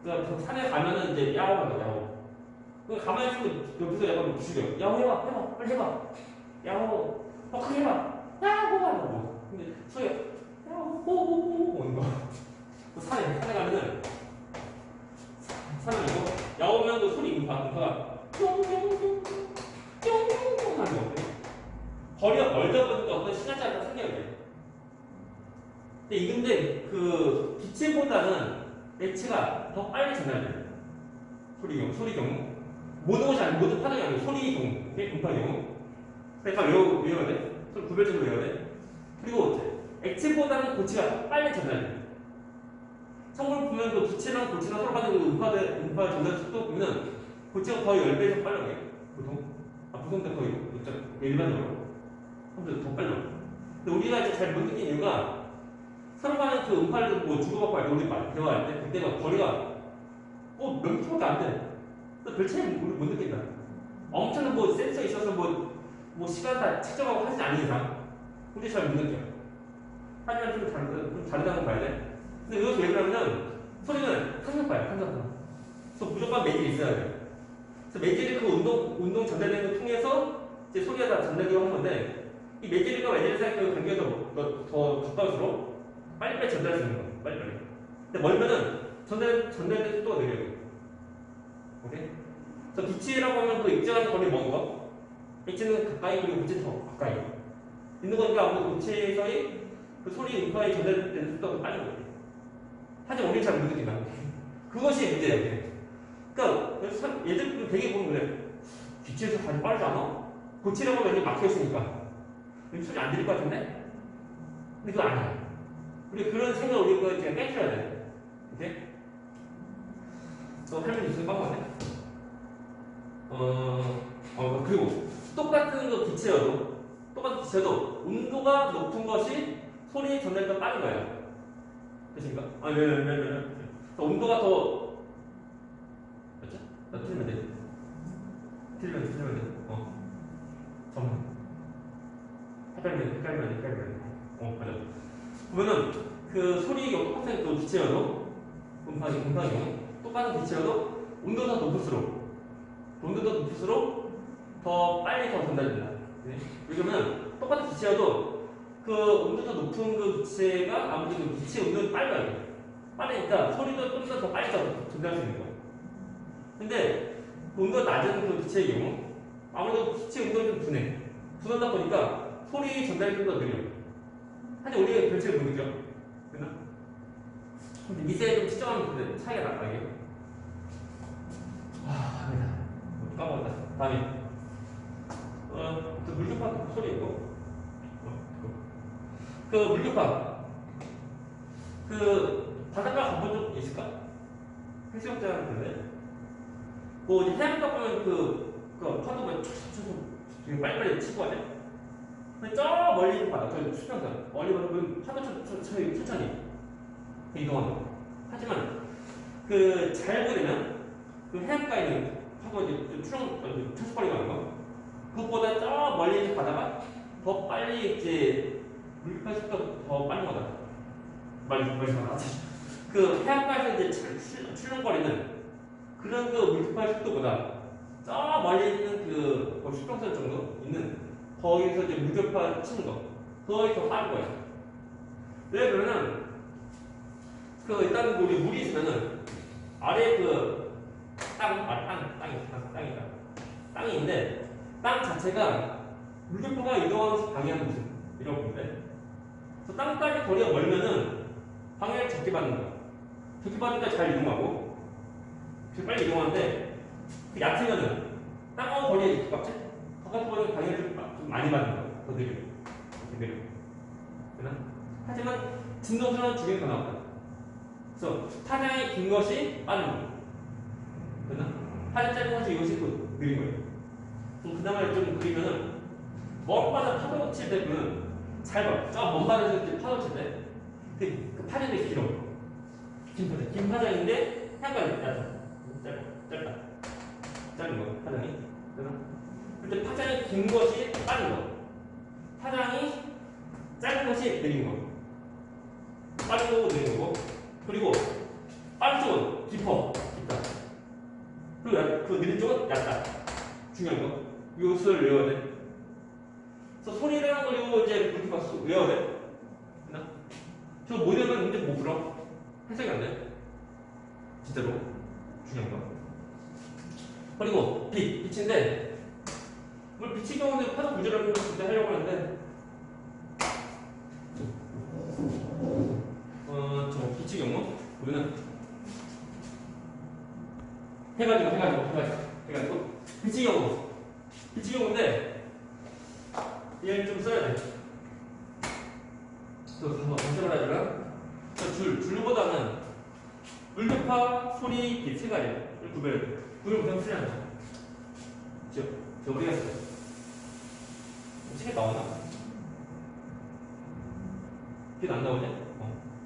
[SPEAKER 1] 그 산에 가면은 이제 야호가 야호. 그 가만히 있으면 옆에서 약간 죽여. 야호 해봐, 빨리 해봐. 야호, 크게 해봐. 야호 하고. 근데 소리가 야호 호호호 오는 거. 그 산에 가면은 산에 이거 야호면 그 소리 음파가 뿅뿅뿅 뿅뿅뿅 하는 거. 거리가 멀다 보니까 어떤 시간차가 생겨야 돼. 근데 그 빛보다는 H가 더 빨리 전달돼요. 소리 경우. 모든 것이 아니고, 모든 파동이 아니고, 소리 경우. 음파 경우. 그러니까 외워야 돼. 소리 구별적으로 외워야 돼. 그리고 H보다는 고치가 더 빨리 전달돼요. 성분 보면 그 기체랑 고치랑 서로 받는 그 음파 전달 속도 보면 고치가 거의 10배 이상 빨라요. 보통. 보통도 거의 일반적으로. 더 빨라. 근데 우리가 이제 잘 못 느낀 이유가 서로 간에 그 음파를 뭐 주고받고 할 때 우리 대화할 때 그때가 거리가 몇 미터밖에 안 돼. 별 차이 우리 못 느낀다. 엄청난 뭐 센서 있어서 뭐 시간 다 측정하고 하지 않는 이상 우리 잘 못 느껴. 하지만 좀 다르다는 거 봐야 돼. 근데 이것이 왜 그러냐면 소리는 탄성파야, 탄성파. 그래서 무조건 매질이 있어야 돼. 그래서 매질이 그 운동 전달되는 걸 통해서 이제 소리가 다 전달되고 한 건데 이 매질과 매질 사이 그 관계가 더 가까울수록 빨리빨리 전달할 수 있는 거야. 빨리빨리. 근데 멀면은 전달된 속도가 느려요. 오케이? 그래서 빛이라고 하면 그 입증하는 거리 먼 거. 빛은 가까이 그리고 빛은 더 가까이. 있는 거니까 아무래도 빛에서의 그 소리 음파에 전달된 속도가 빠른 거예요. 하지만 우리는 잘 못 느낀다. 그것이 문제예요. 그러니까 얘들 되게 보면 그래. 빛에서 가장 빠르지 않아? 고치라고 하면 여기 막혀있으니까. 소리 안 들릴 것 같은데? 근데 그거 아니야. 우리 그런 생각 우리가 그냥 깨트려야 돼. 오케이? 할머니 무슨 까먹었네? 그리고 똑같은 거 빛이어도 온도가 높은 것이 소리 전달이 더 빠른 거예요. 되십니까? 온도가 더 맞죠? 틀리면 돼. 틀리면 돼. 정말. 헷갈리면 돼. 맞아. 보면은 그 소리 똑같은 그 빛이어도 음파경 똑같은 빛이어도 온도가 더 높을수록 더 빨리 더 전달된다. 네? 왜냐면 똑같은 빛이어도 그 온도가 높은 그 빛체가 아무래도 그 빛의 온도는 빨라요. 빠르니까 소리도 좀 더 빨리 전달할 수 있는 거예요. 근데 그 온도가 낮은 그 빛의 경우 아무래도 빛의 온도가 좀 둔하다 보니까 소리 전달이 좀 더 느려요. 하지만 우리가 별 차이를 못 느껴. 됐나? 근데 미세하게 좀 측정하면 차이가 날까 이게? 아니다. 까먹었다. 다음에 그 물교파 소리 있고 그 물교파 그 바닷가 가본 적 있을까? 해수욕장인데 그 해안가 보면 그 파도가 촥촥촥 되게 빨리빨리 치고 가네? 근데 저 멀리 있는 바다, 저 수평선 멀리 보면 파도 천천히 이동하는 거. 하지만 그 잘 보면 그 해안가에 있는 파도가 이제 철수거리가 하는 거 그것보다 저 멀리 있는 바다가 더 빨리 이제 물파 속도가 더 빠른 거다. 그 해안가에서 이제 출렁거리는 그런 그 물파 속도보다 저 멀리 있는 그 수평선 정도 있는 거기서 이제 물교파 치는 거 거의 더 빠른 거예요. 왜 그러면은 그 일단 우리 물이 있으면은 아래 그 땅이 있는데 땅 자체가 물교파가 이동하는 방향은 무슨 이런 건데 그래서 땅까지 거리가 멀면은 방향을 적게 받는 거야. 적게 받으니까 잘 이동하고 빨리 이동하는데 그 얕으면은 땅하고 거리에 가깝지? 가깝게 보면 방향을 좀 많이 받는 거야. 더 느려. 되나? 하지만 진동수는 두 개가 더 나온다. 그래서 파장이 긴 것이 빠른 거야. 되나? 파장 짧은 것이 이것이 또 느린 거예요. 그럼 그다음에 좀 그리면은 먼 바다 파도 칠 때 보면 잘 봐. 저 먼 바다에서 이제 파도 칠 때 그 파장이 길어. 긴 파장인데 해안가는 짧은 거 파장이. 되나? 근데 파장이 긴 것이 빠른 거. 파장이 짧은 것이 느린 거. 빠른 거고 느린 거고. 그리고 빠른 쪽은 깊어. 깊다. 그리고 그 느린 쪽은 얕다. 중요한 거. 이것을 외워야 돼. 그래서 소리라는 걸 이거 이제 이렇게 봐서 외워야 돼. 됐나? 저 모델만 문제 못 풀어. 해석이 안 돼. 진짜로. 중요한 거. 그리고 빛인데, 물 빛의 경우는 파동 구조라는 걸 진짜 하려고 하는데, 저 빛의 경우 보면은 해가지고 빛의 경우인데 얘를 좀 써야 돼. 또 한번 검색을 하자면 줄보다는 물교파, 소리, 빛 세 가지를 구별 못하면 쓰려는 거죠. 저 어디 갔어요? 책에 나오나? 빛 안 나오냐?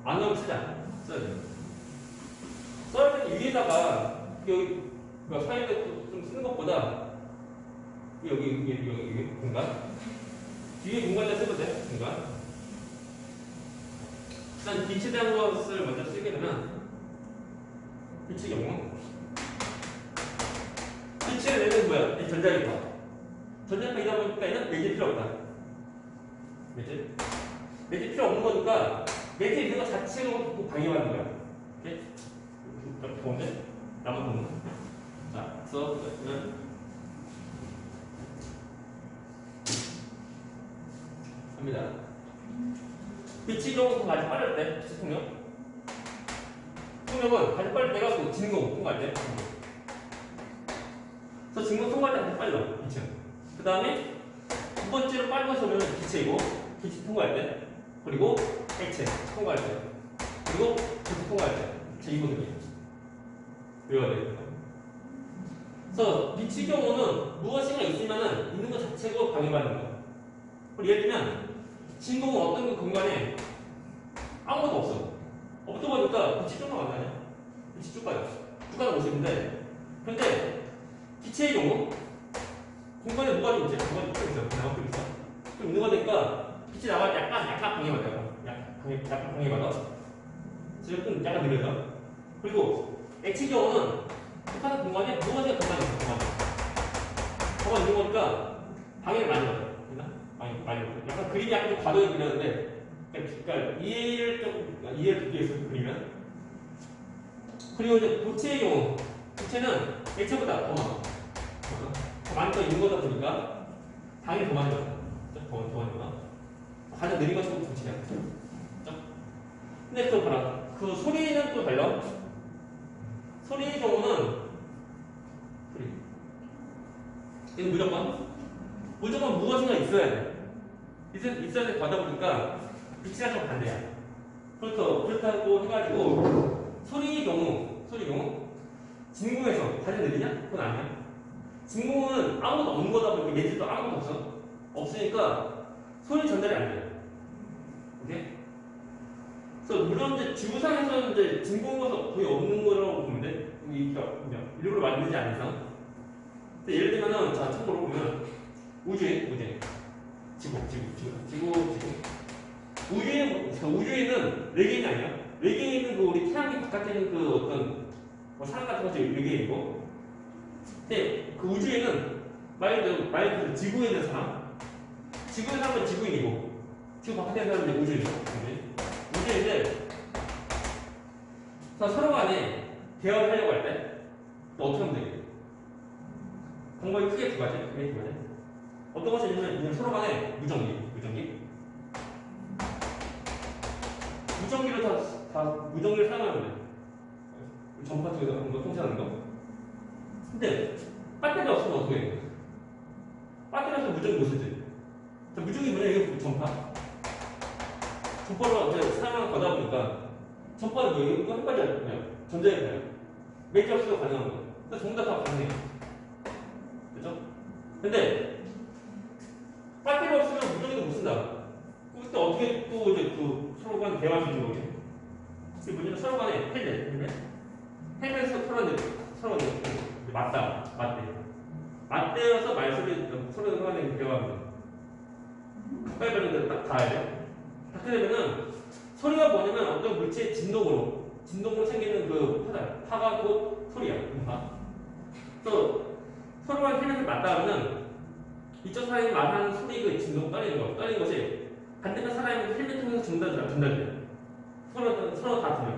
[SPEAKER 1] 안 나오면 쓰자. 써야 돼. 써야 되는 위에다가 여기 사이드 좀 쓰는 것보다 여기 공간 뒤에 공간에 쓰면 돼. 공간. 일단 빛에 대한 것을 먼저 쓰게 되면 빛의 경우 빛의 내는 뭐야? 이 전자기파. 전자기파이다 보니까 얘는 매질 필요 없다. 매질 필요 없는 거니까 매질 있는 것 자체로 방해하는 거야. 오케이? 이렇게 보면 남은 부분. 자, 그래서 합니다. 빛의 경우 아주 빠를 때, 빛의 통력은 아주 빠를 때가 그 진공 통과할 때. 그래서 진공 통과할 때 아주 빨라, 빛은. 그 다음에 두 번째로 빠른 것이 오면 빛이고, 빛이 통과할 때, 그리고 액체 통과할 때, 그리고 빛이 통과할 때. 제 이거든요. 외워야 됩니다. 그래서 빛의 경우는 무엇인가 있으면은 있는 것 자체로 방해받는 거야. 예를 들면 진공은 어떤 그 공간에 아무것도 없어. 없다 보니까 빛이 쭉 나가냐? 빛이 쭉 가요. 쭉 가는 모습인데, 근데 기체의 경우 공간에 뭐가 좀 있지? 공간이 쭉 있어. 나가고 있어. 좀 있는 거 되니까 빛이 나갈 때 약간 방해받아요. 약간 방해받아. 그래서 좀 약간 느려져. 그리고 액체의 경우는 하는 공간에 무엇인가 공간이 있어. 공간 있는 거니까 방해를 많이 받아. 많이 받아. 약간 그림이 약간 좀 과도하게 그렸는데, 그러니까 이해를 돕기 위해서 그리면. 그리고 이제 고체의 경우, 고체는 액체보다 더 많아. 더 많이 더 있는 거다 보니까 방해를 더 많이 받아. 더 많이 받아. 가장 느린 것이 고체야. 근데 또 봐라. 그 소리는 또 달라. 소리의 경우는 이건 무조건 무엇인가 있어야 돼. 있어야 돼. 가다 보니까 빛이랑 좀 반대야. 그렇다고 해가지고 소리의 경우 진공에서 가장 느리냐? 그건 아니야. 진공은 아무것도 없는 거다 보니까 예지도 아무것도 없으니까 소리 전달이 안 돼요. 오케이? 그래서 물론 이제 지구상에서는 이제 진공은 거의 없는 거라고 보면 돼. 일부러 만들지 않은 이상. 예를 들면은, 자, 참고로 보면, 우주에, 지구. 우주에는 외계인이 아니야. 외계인은 그 우리 태양계 바깥에 있는 그 어떤, 사람 같은 것이 외계인이고, 근데 그 우주에는, 말 그대로 지구에 있는 사람, 지구에 사람은 지구인이고, 지구 바깥에 있는 사람은 우주인이고, 우주인인데, 서로 간에 대화를 하려고 할 때, 또 어떻게 하면 되겠어? 방법이 크게 두 가지. 어떤 것이 있냐면 서로 간에 무전기를 사용하면 돼. 전파 쪽에서 하는 거, 통신하는 거. 근데 배터리가 없으면 어떻게 해? 배터리 없으면 무전기 못 쓰지. 무전기 뭐냐? 이게 전파. 전파로 이제 사용하는 거다 보니까 전파는 뭐 이거 헷갈려요. 전자기파예요. 매지 없어도 가능한 거. 그래서 전부 다 가능해요. 그죠? 근데 배터리 없으면 무전기도 못 쓴다. 그때 어떻게 또 이제 그 서로 간 대화할 수 있는 거지? 그 뭐냐면 서로 간에 헬멧에서 서로 맞대. 맞대어서 말소리 소리를 하는 배워합니다. 가까이 가는 딱 닿아야 돼. 닿게 되면은 소리가 뭐냐면 어떤 물체의 진동으로 생기는 그 파가 곧 소리야. 또 서로가 헬멧을 맞닿으면 이쪽 사람이 말하는 소리 그 진동 떨리는 것이 반대편 사람이 헬멧 통해서 전달돼요. 서로 다 들려.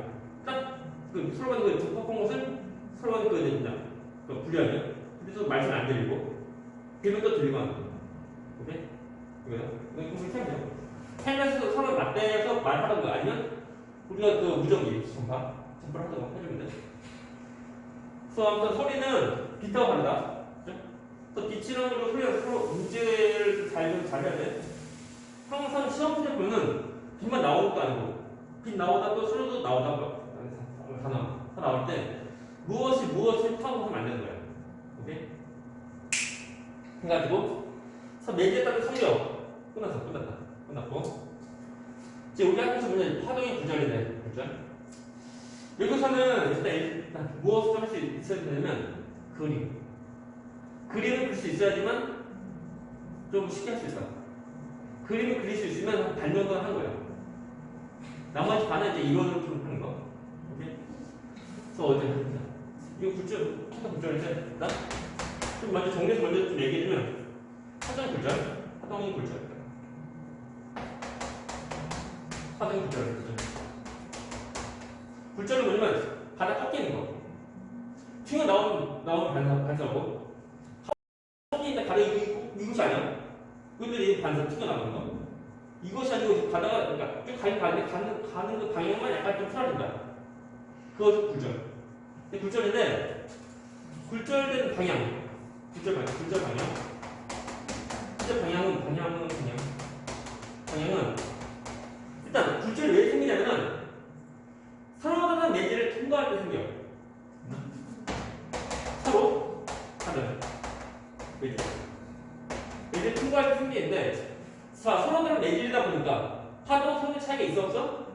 [SPEAKER 1] 딱그 서로가 그 접촉한 것을 서로가 그 분리하면 그래서 말씀 안 들리고 들으면 또 들리고 하는 거예요. 오케이? 이거요? 이거 그렇게 하면 돼요. 헬멧에서 서로 맞대서 말하던가 아니면 우리가 그 무전기 전파를 하던가 해주면 돼. 그래서 아무튼 소리는 빛하고 다르다. 그래서 빛이랑으로 소리가 서로 문제를 잘 해야 돼. 항상 시험 문제 보면은 빛만 나오는 것도 아니고 빛 나오다 또 소리도 나오다 다 나올 때 무엇을 파악하면 안 되는 거야. 오케이? 해가지고 매개에 따른 성격 끝났고 이제 우리 학교에서 보면 파동의 구절이네. 구절. 여기서는 일단 무엇을 할 수 있어야 되냐면 그림을 그릴 수 있어야지만 좀 쉽게 할 수 있어. 그림을 그릴 수 있으면 반 정도는 한 거야. 나머지 반은 이제 이론으로 좀 하는 거. 오케이? 그래서 어제 합니다. 이거 굴절인데, 좀 먼저 정리해서 먼저 좀 얘기해주면 하동의 굴절. 굴절은 뭐냐면 바닥 꺾이는 거. 튀어 나오는 반사고 꺾이는데 바닥 이것이 아니야. 이것들이 반사 튀어 나오는 거. 이것이 아니고 바다가 그러니까 쭉 가는 그 방향만 약간 좀 틀어진다. 그것이 굴절. 근데 굴절인데 굴절된 방향은 일단 굴절이 왜 생기냐면은 서로 다른 매질을 통과할 때 생겨. 서로 다른 매질 통과할 때 생기는데 서로 다른 매질이다 보니까 파도 속력 차이가 있어?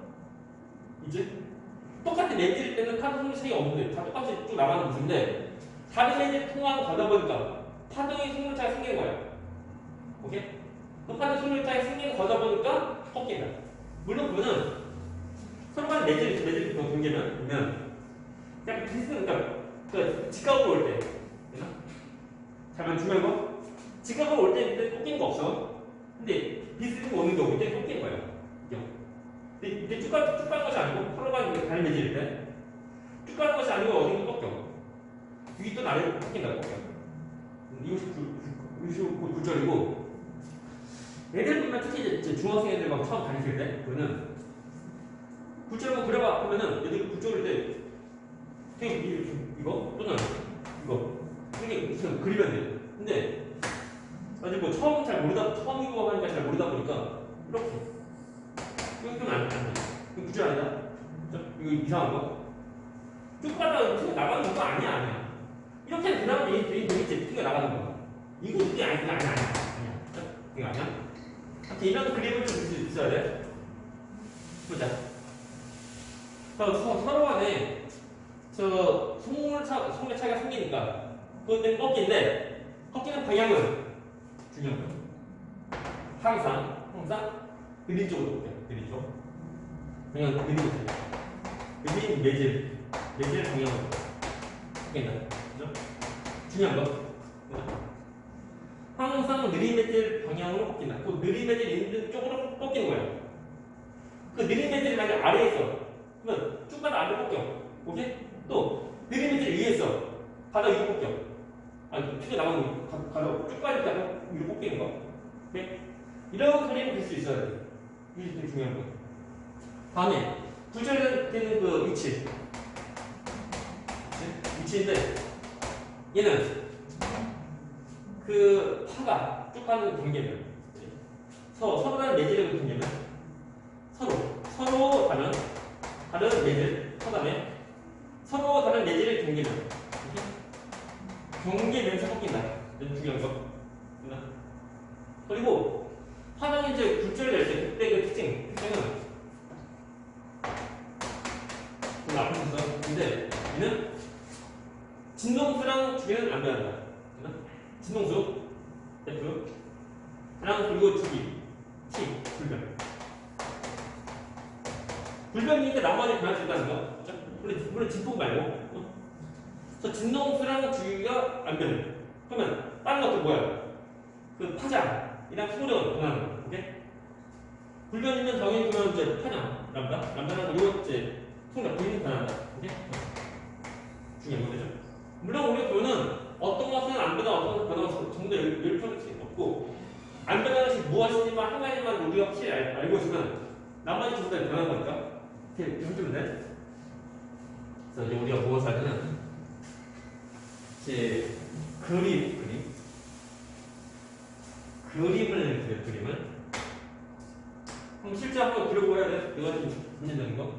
[SPEAKER 1] 이제 똑같은 매질일 때는 파도 속력 차이가 없는데 다 똑같이 쭉 나가는 모습인데 다른 매질 통과하고 가다 보니까 파동의 속력 차이가 생기는 거야. 오케이? 그 파동 속력 차이가 생기고 가다 보니까 꺾인다. 물론 그거는 서로 간 매질이 보면 그냥 비슷한 그 직각으로 올 때 잠깐 중요한 거 직각으로 올 때 꺾이는 거 없어. 근데 비슷하게 오는 경우 이때 꺾이는 거예요. 근데 이때 쭉 가는 것이 아니고 서로 간 다른 매질일 때 쭉 가는 것이 아니고 어딘가 꺾여. 위에 또 아래로 꺾인다고. 이것이 굴절이고 애들 보면 특히 이제 중학생 애들 막 처음 다니실 때 그거는 굴절하고 그려봐 하면은 얘들 굴절일 때 선생님 이거 또는 이거 이렇게 무슨 그리면 돼. 근데 아직 뭐 처음이고 하니까 잘 모르다 보니까 이렇게 이건 안 돼. 이거 굴절 아니다. 이거 이상한 거. 쭉 가다가 튀어 나가는 거 아니야. 이렇게 하면 그나마 되겠지. 튀어 나가는 거. 이거 아니야. 이거 아니야. 이런 그림을 좀 볼 수 있어야 돼. 보자. 서로 간에 속력 차이가 생기니까 그것 때문에 꺾이는데 꺾이는 방향은 중요한 거야. 항상 느린 쪽으로 꺾여. 느린 쪽. 그냥 느린 쪽. 느린 매질 방향으로 꺾인다. 그죠? 중요한 거. 항상 느리매질 방향으로 꺾인다. 그 느리매질 있는 쪽으로 꺾이는 거야. 그 느리매질이 만약 아래에 있어. 그러면 쭉 가다 아래로 꺾여. 오케이? 또 느리매질 위에 있어. 바다 위로 꺾여. 아니, 튀겨 나가는 가다 쭉 가다 위로 꺾이는 거. 오케이? 이런 그림을 그릴 수 있어야 돼. 이게 되게 중요한 거야. 다음에 굴절되는 그 위치인데 얘는 그 파가 쭉 가는 경계면 서로 다른 매질의 경계면 서로 다른 매질 다음에 서로 다른 매질의 경계면 경계면서 꺾인다. 이건 중요한 거. 그리고 파는 이제 굴절될 때 그때 그 특징은 앞에 있어. 근데 얘는 진동수랑 주기는 안 변한다. 진동수 F 하나 그리고 주기 T 불변. 불변이니까 나머지 변할 수 있다는 거. 그렇죠? 물론 진폭 말고. 그래서 진동수랑 주기가 안 변해. 그러면 다른 것도 뭐야? 그 파장이랑 소련 변하는 거. 오케이? 불변이면 당연히 그러면 이제 파장 람다랑 이거 이제 소련 불변이 변한다. 오케이? 중요한 거죠. 물론 우리가 보면은 어떤 것은 안 변하고 어떤 것은 변하고 전부 다 열평일 수 없고 안 변하는 것이 무엇이지만 한 가지만 우리가 확실히 알고 있으면 나머지 전부 다 변한 거니까 이렇게 해주면 돼. 그래서 이제 우리가 무엇을 하냐면 이제 그림을 그려 그림을 그럼 실제 한번 그려보아야 돼. 이거 좀 문제되는 거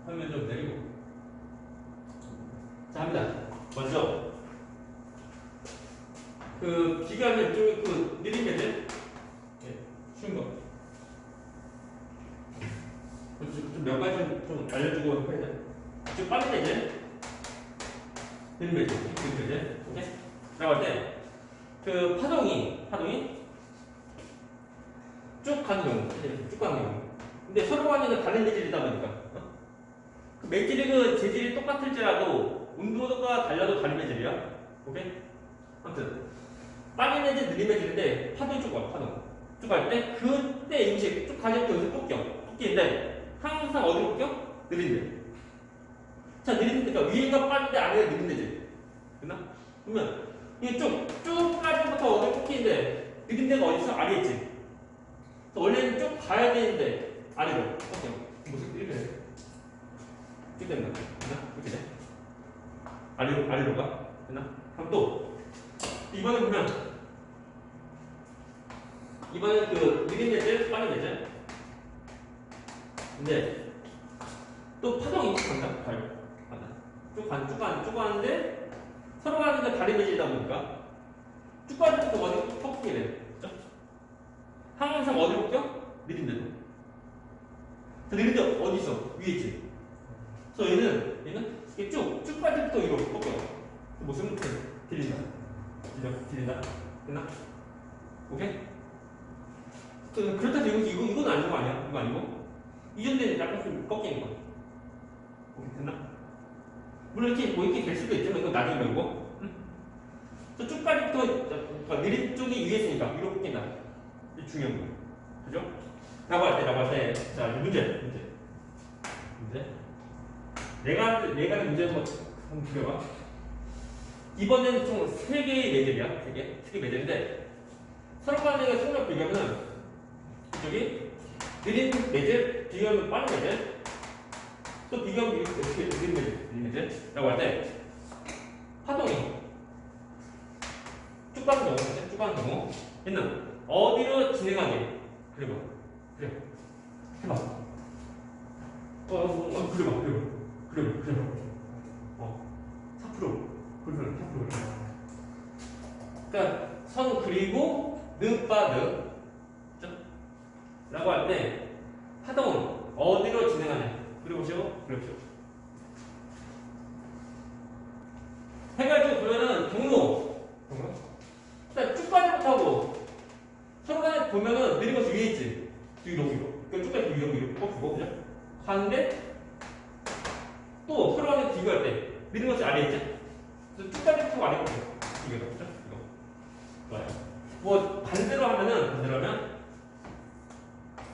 [SPEAKER 1] 화면 좀 내리고 자 합니다. 먼저 그 기간을 좀 느리게들 쉬운 거 좀 몇 가지 좀 알려주고 해야 돼. 좀 빠른 매질 느린 매질 오케이? 나갈 때 그 파동이 쭉 가는 경우 쭉 가는 경우 근데 서로 간에는 다른 매질이다 보니까 그 매질이 그 재질이 똑같을지라도 운동도가 달라도 다른 매질이야. 오케이? 아무튼 빠른 매질 느린 매질인데 파동이 쭉 와. 파동 쭉 갈 때 그때 임시 쭉 가는 경우 꺾이는데 항상 어디로 꺾여? 느린데. 자 느린데 그러니까 위에가 빠른데 아래가 느린데지. 됐나? 그러면 이게 쭉까지부터 어디 꺾이는데 느린 데가 어디 있어? 아래에 있지. 원래는 쭉 가야 되는데 아래로 꺾여. 무슨 이렇게 돼? 쭉 되는 거야. 됐나? 이렇게 돼. 아래로 가. 됐나? 그럼 또 이번에 보면 이번엔 그 느린 매질, 빠른 매질. 근데 또 파동이 간다. 간다. 쭉 가는데 서로 가는데 다른 매질이다 보니까 쭉 가는 것도 어디 꺾이게 돼. 그렇죠? 항상 어디로 꺾여? 느린데도. 느린데 어디 있어? 위에 있지. 그래서 얘는 이게 쭉 빠질 때부터 위로 꺾여. 그 모습은 들린다. 됐나? 오케이? 그렇다 이건 아닌 거 아니야? 이거 아니고? 이 정도는 약간 좀 꺾이는 거야. 오케이, 됐나? 물론 이렇게 될 수도 있지만 이건 나중에 말고. 쭉까지부터 그러니까 느린 쪽이 위에 있으니까 위로 꺾인다. 이게 중요한 거야. 그죠? 라고 할 때. 자, 문제. 내가 하는 문제는 한번 그려봐. 이번에는 총 3개의 매질이야. 3개 매질인데 서로 간의 속력 비교하면 여기 느린 매질, 비교하면 빠른 매질, 또 비교하면 이렇게 느린 매질라고 할 때 파동이 쭉 가는 경우 얘는 어디로 진행하게 그려. 해봐. 그려봐. 4%. 그러니까 선 그리고 느빠드 라고 할 때 파동은 어디로 진행하냐 그려보시오. 해가지고 보면은 경로 일단 쭉까지 하고 서로 간에 보면은 느린 것이 위에 있지. 위로 그러니까 쭉까지 위로 꺾고 그죠? 가는데 또 서로 간에 비교할 때 느린 것이 아래에 있지. 그래서 쭉까지 하고 아래 꺾여. 이거 그죠? 이거 좋아요. 뭐 반대로 하면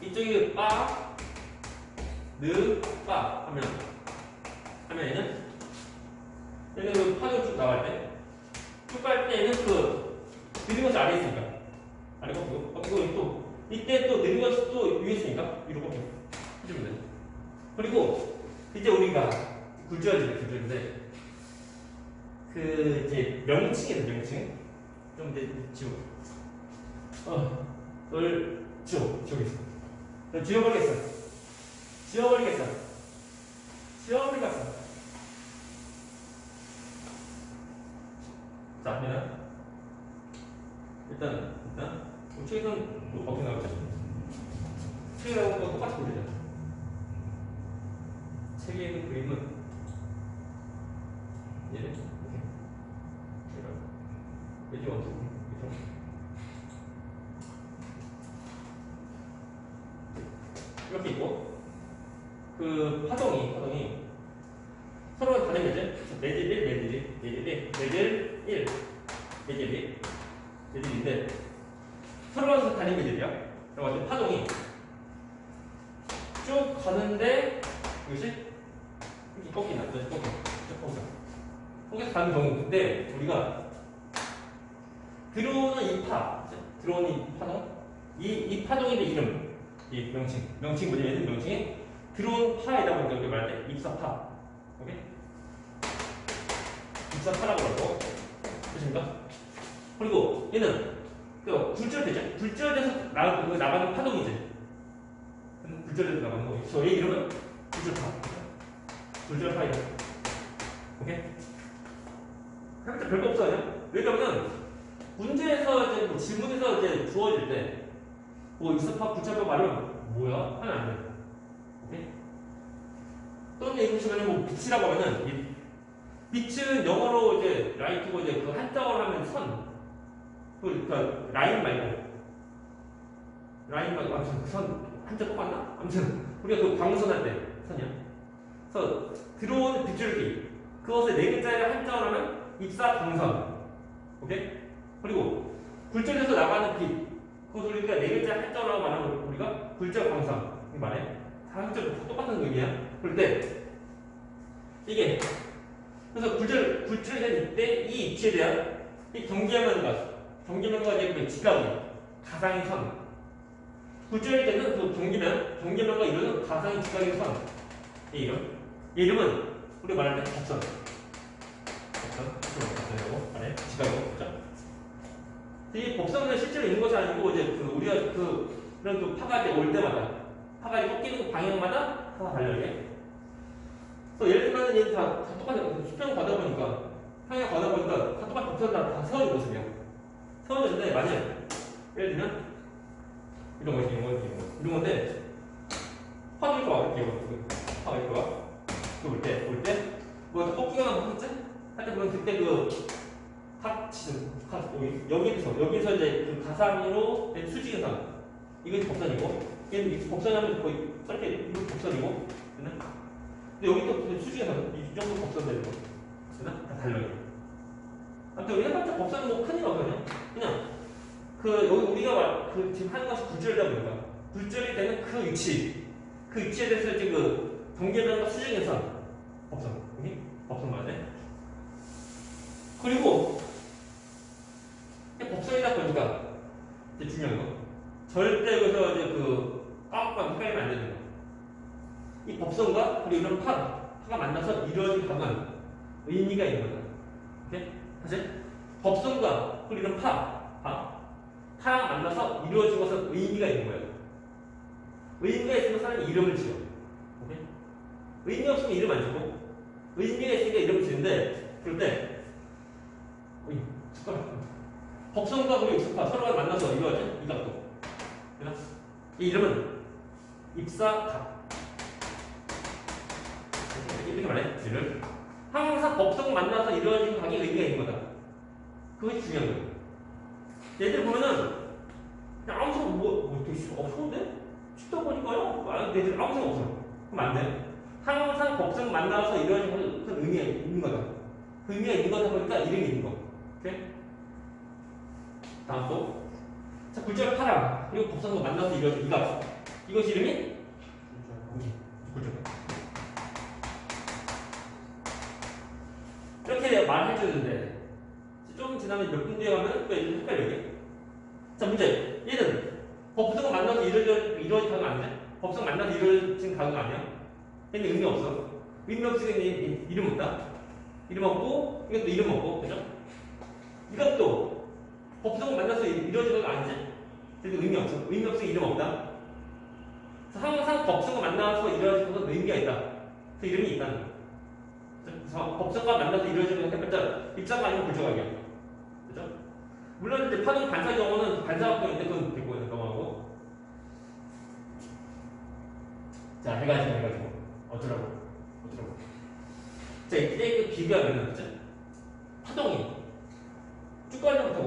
[SPEAKER 1] 이쪽이 빠, 느, 빠 하면 얘는 그 파도 쭉 나갈 때, 쭉 갈 때는 그 느린 것이 아래에 있으니까 아래 꺾이고 또 이때 또 느린 것이 또 위에 있으니까 위로 꺾여. 해주면 돼. 그리고 이제 우리가 굴절인데 그 이제 명칭이에요. 명칭 좀 이제 지워. 널 지워 있어. 지워버리겠어. 자, 합니다. 일단 책은 뭐 어떻게 나올지. 책이라고 거 똑같이 보이죠. 책에 있는 그림은 얘는 이렇게. 매질 원투. 이렇게 있고 그 파동이 서로 다른 매질. 매질 1, 매질 2, 매질 1, 매질 1, 매질 2, 매질 2인데 서로 다른 매질이야. 그래서 파동이 쭉 가는데 이것이 이렇게 꺾이나, 이렇게 꺾여서 가는 경우인데 우리가 들어오는 이 들어오는 이 파동, 이 파동의 이름, 이 명칭 뭐냐면 명칭이 들어온 파에다 보니까 우리가 말할 때 입사파, 오케이? 입사파라고 하고, 그렇습니까? 그리고 얘는 그 굴절되죠? 굴절돼서 나가는 파동이지. 굴절돼서 나가는 거. 그래서 얘 이름은 굴절파이다. 오케이? 그런데 별거 없어요. 왜냐면은 문제에서 이제 뭐 질문에서 이제 주어질 때 뭐 입사파, 굴절파 말은 뭐야? 하면 안 돼. 오케이? 또는 얘기 보시면은 뭐 빛이라고 하면은 빛은 영어로 이제 라이트고 이제 그 한자어로 하면 선. 그러니까 라인 말고 아무튼 그 선 한자 똑같나? 아무튼 우리가 그 광선할 때 선이야. 그래서 들어오는 빗줄기 그것을 네 글자의 한자어로 하면 입사 광선. 오케이? 그리고 굴절해서 나가는 빛 그것을 우리가 네 글자 한자어라고 말하면 우리가 굴절 광선 이 말해. 다 한자 똑같은 의미야. 그럴 때 이게 그래서 굴절된 이때 이 입지에 대한 이 경계면과 이제 그 직각이 가상의 선. 굴절이 되는 그 경계면과 이루는 가상의 직각의 선. 이 이름은 우리가 말할 때 법선이라고 말해. 직각이고, 그죠? 이 법선은 실제로 있는 것이 아니고 이제 그 우리가 그런 그 파가 이제 올 때마다 파가 꺾이는 방향마다 파가 달려요. 그래서 예를 들면 얘는 다 똑같아요. 수평 가다 보니까 평행 가다 보니까 다 똑같은 법선 다 세워진 모습이야. 세워졌는데 만약 예를 들면 이런 건데 파도 이렇게 와 파가 이렇게 와 올 때 뭐 꺾이거나 뭐 하겠지? 할 때 보면 그때 여기서 이제 그 가상으로 된 수직선 이것이 법선이고 얘는 법선하면 거의 저렇게 이거 법선이고 근데 여기 또 수직선 이 정도 법선 되는 거 다 달라요. 아무튼 우리 해봤자 법선은 뭐 큰일 없거든요. 그냥 여기 우리가 지금 하는 것이 굴절이다 보니까 굴절이 되는 그 위치에 대해서 이제 그 경계면과 수직선 법선, 여기 법선 말이네. 그리고 법선이다 보니까 이제 중요한 거 절대 여기서 이제 까먹고 헷갈리면 안 되는 거. 이 법선과 그리고 이런 파가 만나서 이루어진 방은 의미가 있는 거다. 오케이? 다시 법선과 그리고 이런 파랑 만나서 이루어진 것은 의미가 있는 거예요. 의미가 있으면 사람이 이름을 지어. 오케이? 의미 없으면 이름 안 지고, 의미가 있으니까 이름을 지는데, 그럴 때, 법선과 그리고 입사파 서로가 만나서 이루어진 이 각도. 이 이름은 입사각. 이렇게 말해. 항상 법성 만나서 이루어진 각이 의미가 있는 거다. 그것이 중요한 거예요. 얘들 보면은 그냥 아무 생각 되게 쉬운데? 쉽다 보니까요? 얘들 아무 생각 없어. 그럼 안 돼. 항상 법성 만나서 이루어진 것은 의미가 있는 거다. 그 의미가 있는 거다 보니까 이름이 있는 거. 오케이? 다음 또. 자, 굴절 파랑 그리고 법성과 만나서 이루어진 이 값. 이것이 이름이? 굴절. 이렇게 말해주는데 좀 지나면 몇 분 뒤에 가면 또 얘들 헷갈려. 자, 문제. 얘는 법성을 만나서 이루어진 가격 아니야? 법성 만나서 이루어진 가격 아니야? 얘는 의미 없어. 의미 없으니까 이름 없다. 이름 없고, 이것도 이름 없고, 그죠? 이것도 법성을 만나서 이루어진 가격 아니지? 그래도 의미 없어. 의미 없으니까 이름 없다. 그래서 항상 법성을 만나서 이루어진 것은 의미가 있다. 그 이름이 있다는 거야. 그래서 법성과 만나서 이루어진 것은 해봤자 입자가 아니면 굴절각이야. 그죠? 물론 이제 파동 반사 경우는 반사각형인데 그건 됐고 넘어가고. 자, 해가지고 어쩌라고. 자, 이때 비교하면은 파동이 쭉 가지 못하고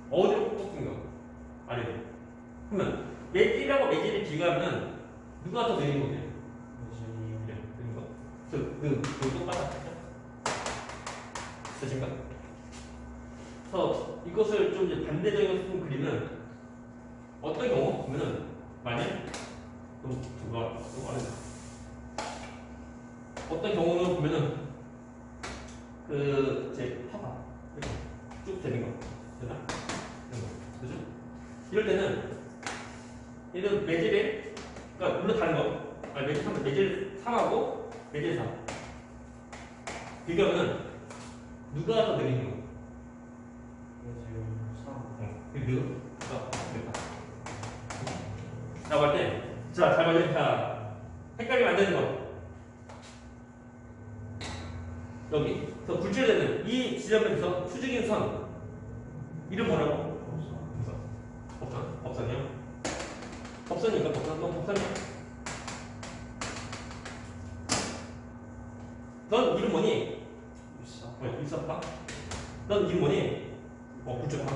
[SPEAKER 1] 어디로 꺾인 거? 아래로. 그러면 매질하고 매질을 비교하면 누가 더 느린 거냐?
[SPEAKER 2] 매질이
[SPEAKER 1] 그래, 느린 거. 그 똑같아. 되신가? 그래서 이것을 좀 이제 반대적인 수준 그리면 어떤 경우 보면은 만약 누가 어떤 경우는 보면은 그 이제 봐봐 이렇게 쭉 되는 거 되나? 이런 거 그죠? 이럴 때는 얘는 매질에 그러니까 물론 다른 거 매질 3하고 매질 4 비교하면은 누가 더 느린 거?
[SPEAKER 2] 매질 3.
[SPEAKER 1] 그 누가 됐다. 라고 할 때, 자, 잘 봐요. 자, 헷갈리면 안 되는 거. 여기, 저 굴절되는 이 지점에서 수직인 선. 이름 뭐라고? 법선. 법선이요? 법선이니까 법선. 넌 법선이야? 넌 이름 뭐니? 왜? 일사파? 넌 이름 뭐니? 굴절파.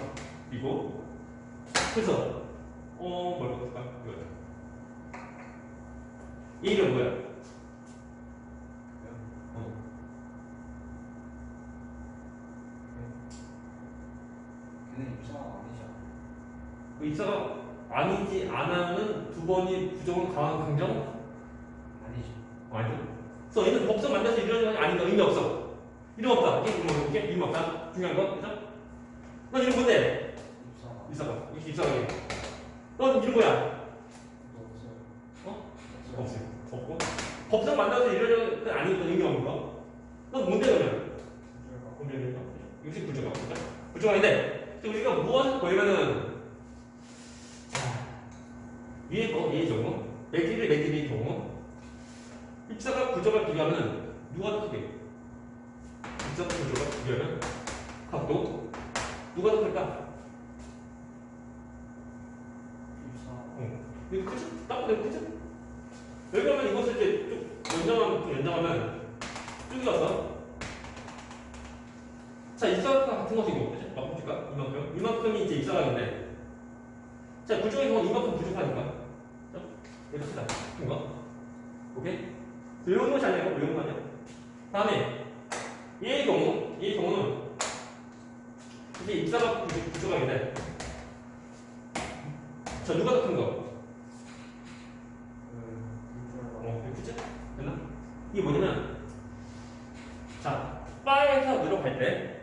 [SPEAKER 1] 그리고, 그래서, 뭘 볼까? 이거. 이 이름 뭐야?
[SPEAKER 2] 걔는 입사가 아니지 않아?
[SPEAKER 1] 그 입사가 아니지 않아는 두 번이 부정은 강한 강정?
[SPEAKER 2] 아니지.
[SPEAKER 1] 아니죠. 그래서 얘는 법선 만나서 이런 건 아닌가? 의미 없어. 이름 없다. 이게 이름 없다. 중요한 거. 그죠? 넌 이름 뭔데?
[SPEAKER 2] 입사가
[SPEAKER 1] 입사가. 입사가. 넌 이름 뭐야?
[SPEAKER 2] 없어요.
[SPEAKER 1] 어?
[SPEAKER 2] 없어요.
[SPEAKER 1] 없고. 법선 만나서 이런 건 아닌 거 의미 없는 거. 넌 뭔데 그러면? 공명인가? 역시 부정가. 그죠? 부정인데 우리가 무엇을 보이면은 위에 거, 얘의 경우, 매질의 경우, 입사가 구조가 비교하면 누가 더 크게? 입사가 구조가 비교하면 각도 누가 더 클까?
[SPEAKER 2] 입사.
[SPEAKER 1] 이거 크지? 딱 보면 크지? 여기 가면 이것을 이제 쭉 연장하면 쭉 가서 자, 입사가 같은 것이고, 그치? 막 볼까? 이만큼이 이제 입사각인데 자, 구조의 경우는 이만큼 부족하니까 이렇게 크다. 큰 거. 오케이? 외우는 것이 아니고 외우는 거 아니야. 다음에 얘의 경우는 이게 입사각 구조각인데 자, 누가 더 큰 거? 그치? 됐나? 이게 뭐냐면 자, 바에서 늘어갈 때는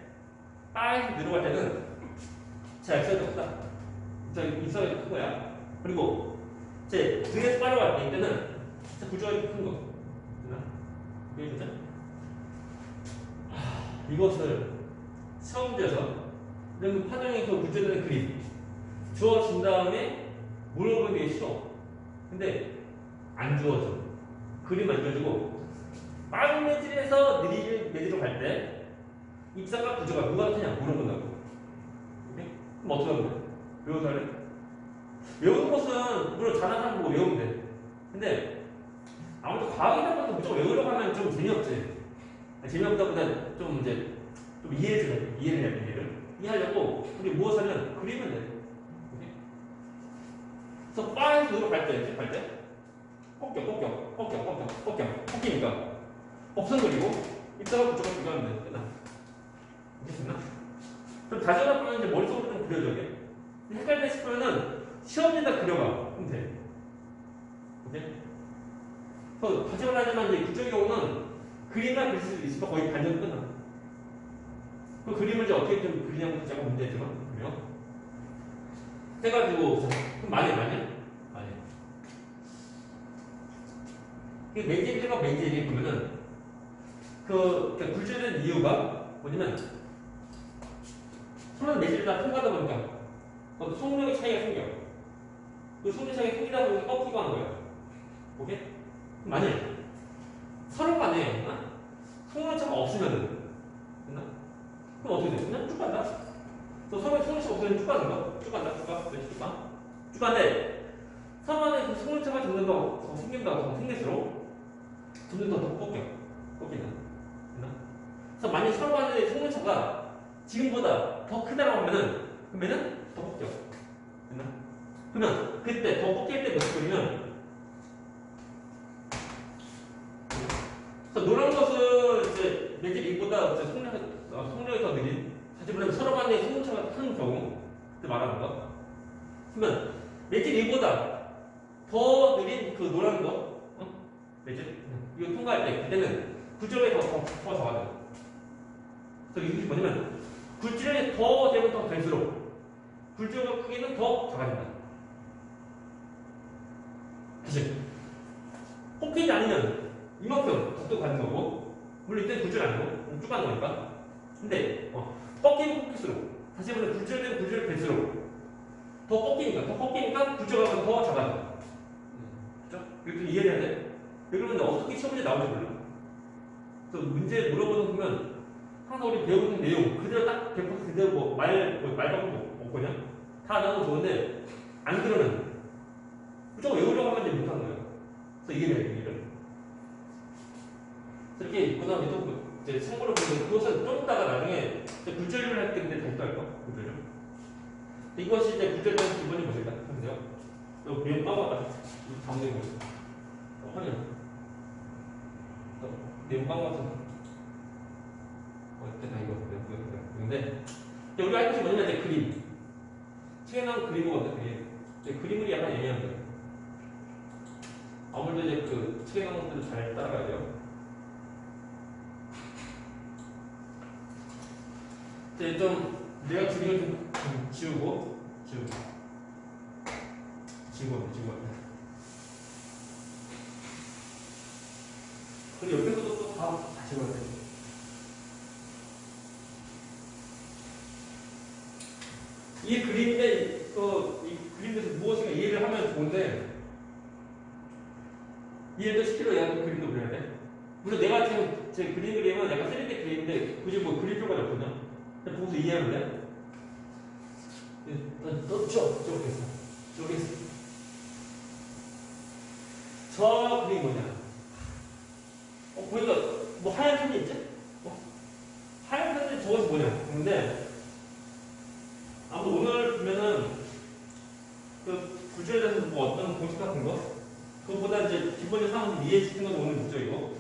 [SPEAKER 1] 자, 입사각이 더 크다. 자, 입사각이 더 큰 거야. 그리고 제 등에서 빠져갈 때는 자, 구조각이 큰 거. 됐나? 이게 되죠? 이것을 시험지에서 이런 파장에서 문제되는 그림 주어진 다음에 물어보는 게 쉬워. 근데 안 주어져. 그림 안 주어지고 빠른 매질에서 느린 매질로 갈 때 입사각 구조가 누가 크냐 물어본다고. 오케이? 그럼 어떻게 하면 돼? 외워서 할래? 외우는 것은 물론 잘하는 사람 보고 외우면 돼. 근데 아무래도 과학이라고 해서 무조건 외우려고 하면 좀 재미없지. 재미없다보다 좀 이제 좀 이해를 이해하려고 우리 무엇을 하면 그리면 돼. 오케이? 그래서 바에서 누로 갈 때, 꺾이니까 법선 그리고 입사가 구조가 비교하면 돼. 끝나. 이해됐나? 그럼 다시 한번 이제 머릿속으로 좀 그려줘. 이게. 헷갈리다 싶으면은 시험지에다 그려봐. 그럼 돼. 오케이? 그래서 다시 말하자면 이제 구조의 경우는 그림만 그릴 수 있으면 거의 반전 끝나. 그 그림을 이제 어떻게 좀 그리냐고 제가 문제지만 그래요. 해가지고 그럼 많이. 그 매질이 보면은 그러니까 굴절된 이유가 뭐냐면 서로 매질이 통과하다 보니까 속력의 차이가 생겨. 그 속력 차이가 생기다 보니까 꺾이고 하는 거야. 오케이? 만약 서로 간에 속력차가 없으면은 됐나? 그럼 어떻게 돼? 그냥 쭉 간다. 또 서로의 속력차가 없으면 쭉 가는 거? 쭉 간다. 쭉 가는데 서로 간에 그 속력차가 점점 더 생길수록 점점 더 꺾인다. 됐나? 그래서 만약 서로 간의 속력차가 지금보다 더 크다고 하면은 그러면은 더 꺾여. 됐나? 그러면 그때 더 꺾일 때 몇 초면 노란 것은 이제 매질 2보다 속력이 더 느린 다시 말하면 서로 간의 속력차가 큰 경우 그때 말하는 거. 그러면 매질 2보다 더 느린 그 노란 거 매질 이거 통과할 때 그때는 굴절이 더 작아져요. 그래서 이게 뭐냐면 굴절이 더 되면 더 될수록 굴절의 크기는 더 작아진다. 그치? 꺾이지 않으면 이만큼 각도 가는 거고 물론 이때는 굴절 아니고 쭉 가는 거니까. 근데 꺾이면 꺾일수록 다시 말해 굴절되면 굴절이 될수록 더 꺾이니까 굴절감은 더 작아져. 그죠? 이것도 이해를 해야 돼. 그러면 어떻게 시험 문제 나올지 몰라. 그래서 문제 물어보는 거 보면 항상 우리 배우는 내용 그대로 딱 100% 그대로 말 바꾸고 없거든요. 다 나오면 좋은데 안 그러면 무조건 외우려고 하면 이제 못하는 거예요. 그래서 이해를 해야 돼. 이해를. 이렇게 있구나. 이제 참고로 보면 그것은 좀 이따가 나중에 굴절을 할 텐데 다시 또 할 거. 굴절을. 이것이 이제 굴절된 기본이 뭐일까? 보세요. 또 배운 빠마다 가운데 보세요. 확인. 내용 빠마다. 어쨌든 이거 근데 우리가 할 것이 뭐냐면 이제 그림. 책에 나온 그림이거든요. 그림을 약간 애매한 거예요. 아무래도 이제 그 책에 나온 것들을 잘 따라가야 돼요. 이제 좀 내가 그림을 좀 지우고. 그리고 옆에서도 또 다 지워야 돼. 이 그림인데 이 그림에서 무엇인가 이해를 하면 좋은데 이해도 시키려 약간 그림도 그려야 돼. 물론 내가 지금 제 그림 그림은 약간 3D 그림인데 굳이 뭐 그릴 필요가 없거든요. 그냥 보고서 이해하면 돼. 저렇게 했어. 저 그림이 뭐냐? 보니까 뭐 하얀 선이 있지? 하얀 선이 저것이 뭐냐? 근데 아무튼 오늘 보면은 그 굴절에 대해서 뭐 어떤 공식 같은 거 그것보다 이제 기본적인 상황을 이해시키는 건 오늘 목적이고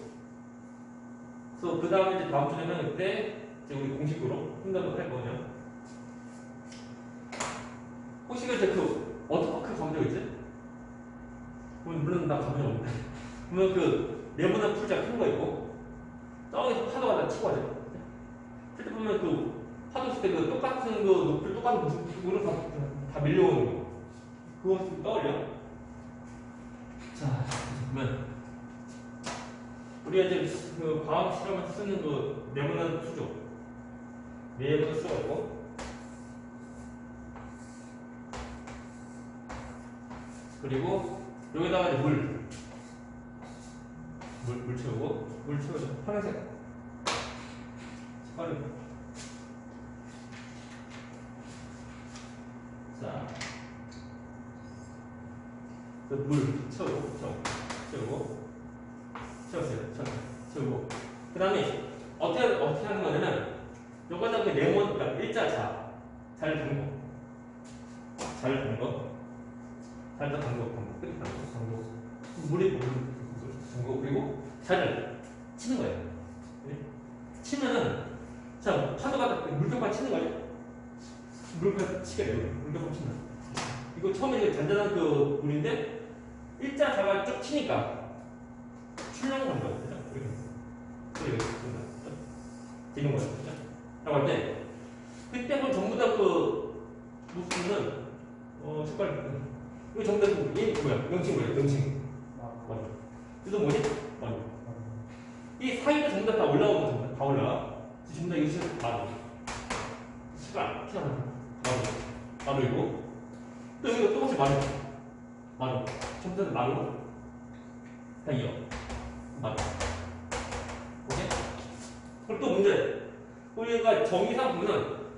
[SPEAKER 1] 그래서 그 다음에 이제 다음 주에는 그때 이제 우리 공식으로 훈련을 할 거거든요. 혹시 이제 그 어떻게 가본 적 있지? 물론 나 가본 적 없는데 그러면 그 네모난 풀자 큰 거 있고 저기서 파도가 다 치고 하죠. 그때 보면 그 파도 칠 때 그 똑같은 그 높이 똑같은 모습으로 다 밀려오는 거 그거 좀 떠올려. 자 그러면 우리가 이제 그 과학 실험에서 쓰는 그 네모난 수조 네모난 수조가 있고 그리고 여기다가 이제 물 채우고 물 채우죠. 파란색 색깔이 자 물 채우고 채우고 그 다음에 어떻게 하는 거냐면 여기다 그 네모 그러니까 일자 잘 담궈 살짝 담궈 끝에 담궈 물이 담궈 그리고 자를 치는 거예요. 치면은 자 파도가 물병만 치는 거죠. 물병 치게 돼요. 물병만 친다. 이거 처음에 이제 잔잔한 그 물인데 일자 자가 쭉 치니까 출렁한 거예요. 이렇게 되는 거예요. 라고 할 때 그때 그 전부 다 그 무슨은 색깔 이거 전부 다 이 뭐야 명칭 그래서 뭐지? 이 사이도 전부 다 올라오는 겁니다. 다 올라가. 전부 다 이것이 색깔 튀어나오는 마루이고 또 여기가 똑같이 마루 전부 다 마루 다 이어 마루. 오케이? 그럼 또 문제. 우리가 정의상 보면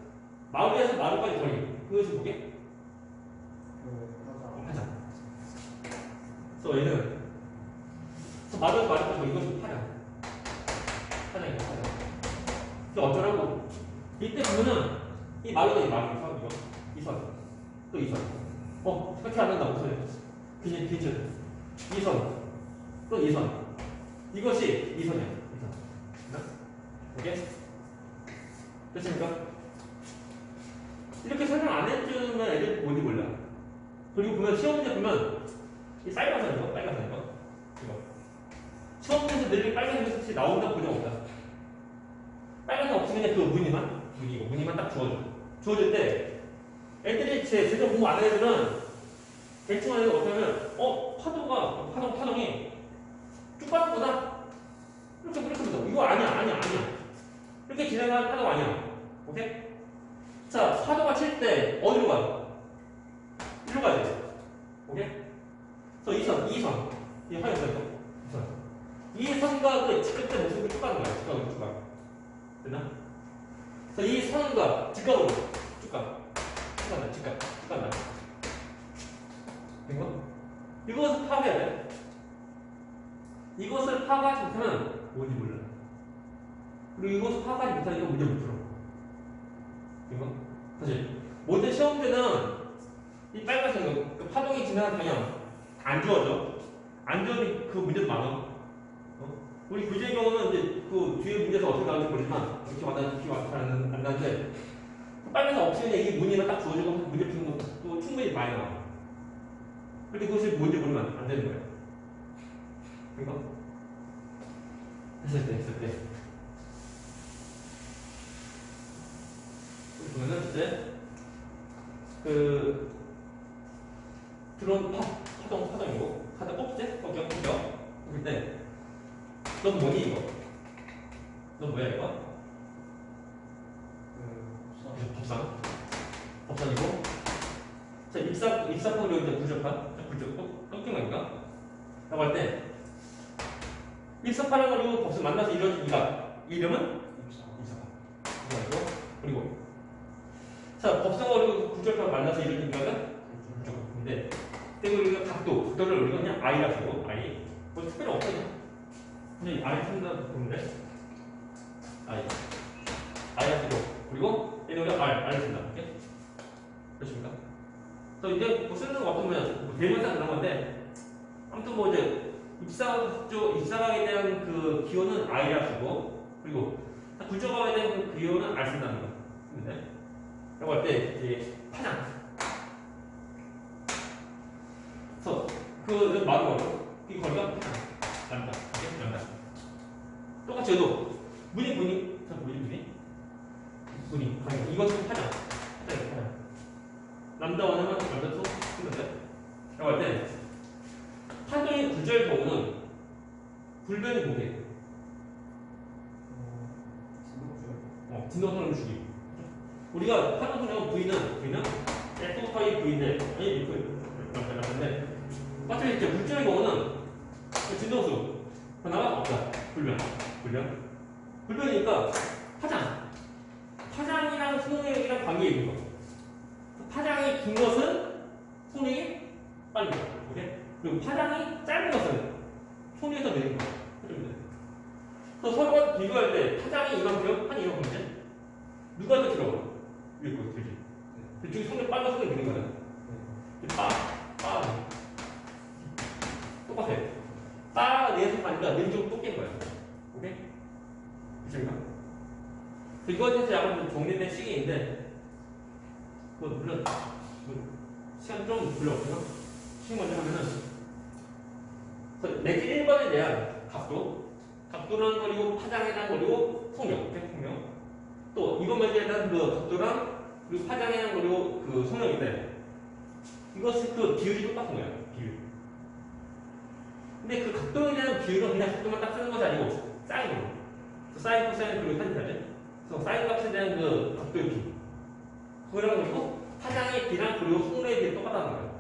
[SPEAKER 1] 마루에서 마루까지 거리 그것이 뭐게? 파장. 그래서 얘는 마루에서 마루까지 이것이 파장이에요. 그래서 어쩌라고? 이때 보면은 이 마루가 이 선. 또 2선. 그렇게 안 한다. 무슨 괜찮아. 2선. 또 2선. 이것이 2선이야. 2선. 오케이? 됐습니까? 이렇게 설명 안 해주면 애들 뭔지 몰라. 그리고 보면 시험 문제 보면 이 빨간선 이거. 이거. 시험 문제에서 늘 빨간색 나온다고 본 적 없다. 빨간색 없으면 그 무늬만 딱 주어줘. 주어줄 때 애들이 제대로 공부 안 하는 애들은 대충 하는 게 어떻게 하면 파동이 쭉 빠진 거다? 이렇게 보다. 이거 아니야. 이렇게 진행하는 파동 아니야. 오케이? 자, 파도가 칠 때 어디로 가? 이리로 가야지. 오케이? 그래서 2선. 이 하얀 선. 2선. 이 선과 그 직각된 모습을 쭉 가는 거야. 쭉 가. 됐나? 그래서 이 선과 직각으로 쭉 가. 쭉 간다. 된 거? 이것을 파악해야 돼. 이것을 파악하지 못하면 뭔지 몰라. 그리고 이것을 파악하지 못하니까 문제 못 풀어. 된 거? 사실 모든 시험 때는 이 빨간색 그 파동이 지나는 방향 안 주어져. 안 주어진 그 문제도 많아. 우리 교재의 경우는 이제 그 뒤에 문제에서 어떻게 나오는지 모르지만 이렇게 안 나는데 빨간색 없으면 이 무늬만 딱 주어지고 문제 푸는 것도 충분히 많이 나와. 근데 그것이 뭔지 모르면 안 되는 거야. 그러니까 했을 때 보면은 이제 그 드론 파동이고 하다 뽑지? 뽑죠? 뽑을 때 넌 뭐니 이거? 넌 뭐야 이거? 법산이고 자 입사폭으로 이제 부적판 똥띵인가? 라고 할 때 입사파랑 그리고 법산 만나서 이루어진 이름은 입사파. 그리고 자 법상어 그리고 구절판 만나서 이루어진 이가는 구절판인데 그리고 우리가 각도를 우리가 그냥 i라 쓰고 뭐 특별히 없거든요. 근데 i 쓴다 보는데 i라 쓰고 그리고 얘는 우리가 r 쓴다. 오케이? 그렇습니까? 또 이제 뭐 쓰는 거 없으면 뭐 대명사 그런 건데 아무튼 뭐 이제 입사각에 대한 그 기호는 i라 쓰고 그리고 구조각에 대한 그 기호는 r 쓴다는 거. 근데 라고 할 때 이제 파장. 그래서 그 말로 이거 걸까? 파장. 람다. 똑같이 해도 무늬. 이것은 파장. 람다 1 하면 람다 2 했는데 라고 할 때 파동이 구조의 경우는 불변이 뭐게? 진동선을 주기. 우리가 파동선의 V는 F5 V인데 맞는데 마찬가지 이제 물질의 경우는 진동수 변화가 없다. 불변이니까 파장이랑 속력이랑 관계 있는 거. 파장이 긴 것은 속력이 빠른 거. 오케이? 그리고 파장이 짧은 것은 속력이 더 느린 거. 그래서 서로가 비교할 때 파장이 이만큼 한 이만큼인데 누가 더 길어? 위에 거 그지? 이쪽이 속력 빨라 속력 느린 거야. 똑같아. 내에서 가니까 내쪽으로 또 깬 거야. 오케이? 그렇습니까? 이거에 대해서 약간 좀 정리된 시기인데 물론 시간 좀 불렸고요. 시간 먼저 하면은 내지 1번에 대한 각도는 그리고 파장에 대한 그리고 속력. 또 2번 문제에 대한 그 각도랑 그리고 파장에 대한 그리고 그 속력인데 이것은 그 비율이 똑같은 거야. 비율. 근데 그 각도에 대한 비율은 그냥 각도만 딱 쓰는 것이 아니고 사인으로. 사인, 코사인 그리고 탄까지. 그래서 사인 값에 대한 그 각도의 비. 그거랑 그리고 파장의 비랑 그리고 속력의 비는 똑같다는 거예요.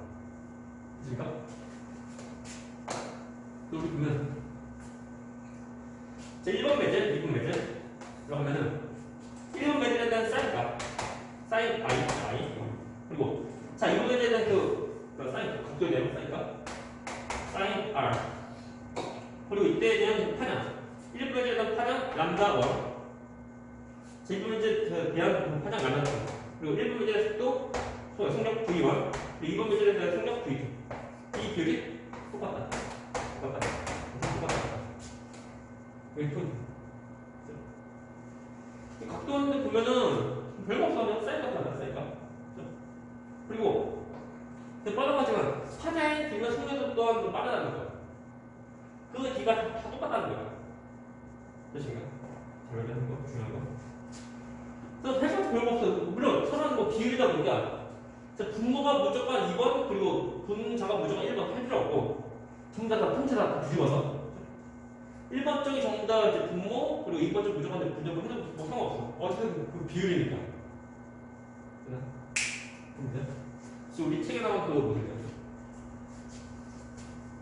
[SPEAKER 1] 그렇습니까? 여기 보면 자 1번 매질, 2번 매질 그러면은 1번 매질에 대한 사인 값 사인 I 그리고 자 2번 매질에 대한 그 사인 각도에 대한 사인 값 사인 R 그리고 이때에 대한 파장 1번 매질에 대한 파장 람다 1 자 2번 매질에 대한 파장 람다 2 그리고 1번 매질에 또 속력 V1 그리고 2번 매질에 대한 속력 V2 이 비율이 똑같다. 왜 톤? 각도인데 보면은 별거 없어. 그냥 사이가 나다 사이가. 그리고 빠르지만 파장의 뒤가 속력도 또한 좀 빠르다는 거야. 그 뒤가 다 똑같다는 거야. 그렇신가? 잘 알겠는 거 중요한 거. 그래서 회사도 별거 없어. 물론 서로는 뭐 비율이다 보니까 분모가 무조건 2번 그리고 분자가 무조건 1번 할 필요 없고 전부 다 통째다 다 뒤집어서 1번 쪽이 전부 다 이제 분모 그리고 2번 쪽 무조건 분모를 해도 뭐 상관없어. 어쨌든 그 비율이니까. 되나? 그래서 우리 책에 나온 그거 보세요.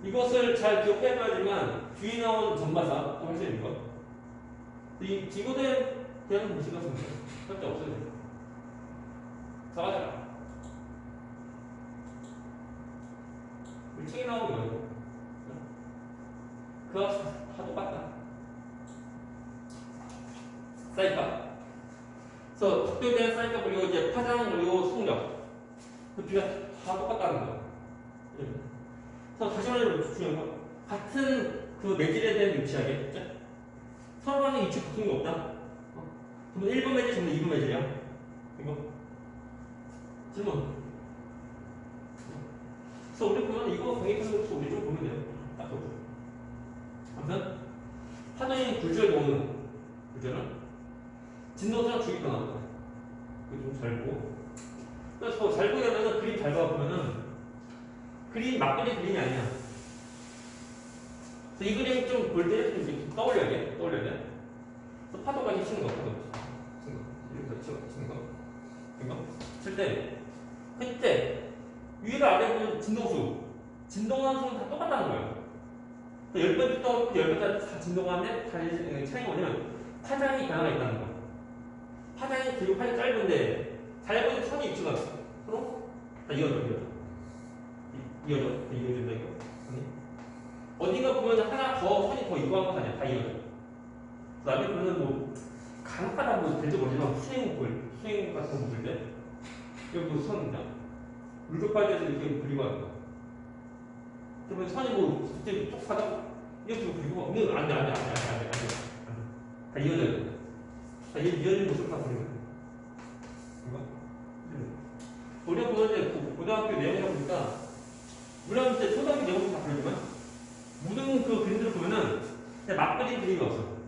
[SPEAKER 1] 이것을 잘 기억해야지만 뒤에 나온 전마사 또 할 수 있는 거. 이 지구대 대한 공식 같습니다. 절대 없어야 돼. 자가자. 우리 책에 나온 거예요. 그거 다 똑같다. 사이카. 그래서 각도에 대한 사이카 그리고 이제 파장 그리고 속력. 그 비가 다 똑같다는 거. 그래서 다시 말해서 중요한 거. 같은 그 매질에 대한 위치하게. 서로 간의 위치 바뀐 게 없다. 그러면 1번 매질 전부 2번 매질이야. 이거. 질문. 그래서 우리 보면 이거 강의편에서 우리 좀 보면 돼요. 딱 보고. 아무튼 하나의 굴절에 오는 굴절은 진동상 주기가 나옵니다. 이거 좀 잘 보고. 그래서 잘 보게 되면 그림 잘 봐보면은 그림 막그림 그림이 아니야. 그래서 이 그림 좀 볼 때 좀 떠올려야 돼. 그래서 파도가 치는 거, 이렇게 치는 거. 이거 칠 때, 그때 위로 아래 보면 진동수, 진동하는 수는 다 똑같다는 거예요. 10배부터 10배까지 다 진동하는데 차이가 뭐냐면 파장이 변화가 있다는 거. 파장이 길고 파장이 짧은데 짧은 선이 있지가 서로 다 이어져. 이어진다 이거. 어디가 보면 하나 더 선이 더 이거한 거 아니야. 다 이어져. 그다음에 그러면 뭐 간혹가다 뭐 될지 모르지만 수행 같은 거 볼 때 여기 뭐 선이다. 물급발에서 이렇게 그리고 하는 거. 그러면 선이 뭐 그때 쭉 가다 이렇게 그리고 이거 안 돼. 다 이어져야 돼. 다 이어진 모습을 다 그리는 거야. 이거? 우리가 보면 이제 고등학교 내용이다 보니까 물론 이제 초등학교 내용도 다 그러지만 모든 그 그림들을 보면은 그냥 막 그린 그림이 없어.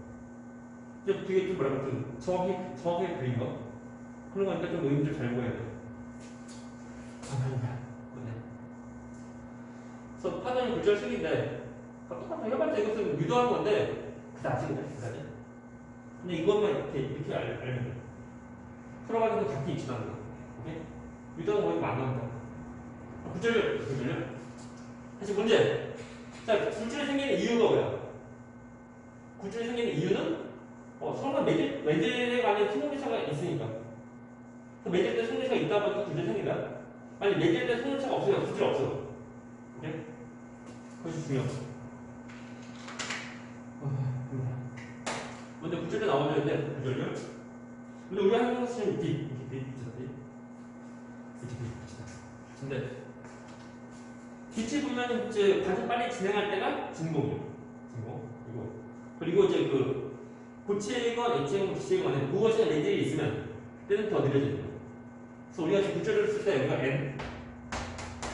[SPEAKER 1] 되게 좀 뭐랄까 좀 정확히 그린 거 그런 거니까 좀 의미를 잘 보여야 돼. 그래서 파장이 굴절 식인데 똑같아. 해봤자 이것은 유도한 건데 그다지. 근데 이것만 이렇게 알면 돼. 풀어가는 거 같이 있지도 않는 거. 오케이? 유도한 거에 안 나온다. 굴절요. 다시 문제. 자, 굴절이 생기는 이유가 뭐야? 굴절이 생기는 이유는 서로가 매질에 관한 속력차가 있으니까. 매질 때 속력차가 있다 보니까 굴절이 생긴다. 만약 매질 때 속력차가 없으면 굴절 없어. 오케이? 그것이 중요하고. 먼저 굴절이 나오는데 굴절요. 근데 우리 한국 쓰는 빛. 근데 빛이 보면 이제 가장 빨리 진행할 때가 진공이요. 그리고 이제 그 고체건, 액체건, 기체건에 무엇이나 매질이 있으면 그때는 더 느려지는 거예요. 그래서 우리가 지금 굴절을 쓸 때 우리가 N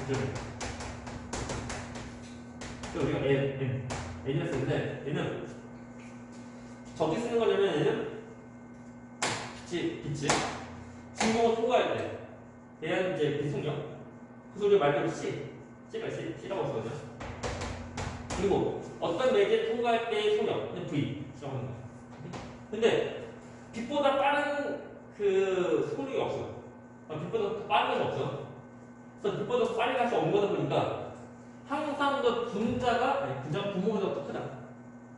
[SPEAKER 1] 굴절을. 그래서 우리가 N을 쓰는데 N은 저기 쓰는 거냐면 얘는 빛이 진공을 통과할 때 얘는 이제 빛속력. 그래서 우리가 말대로 C라고 쓰거든요. 그리고 어떤 매질 통과할 때의 속력 V라고 하는 거예요. 근데 빛보다 빠른 그 속력이 없어. 빛보다 더 빠른 것이 없어. 그래서 빛보다 더 빨리 갈 수 없는 거다 보니까 항상 더 분모보다 더 크다.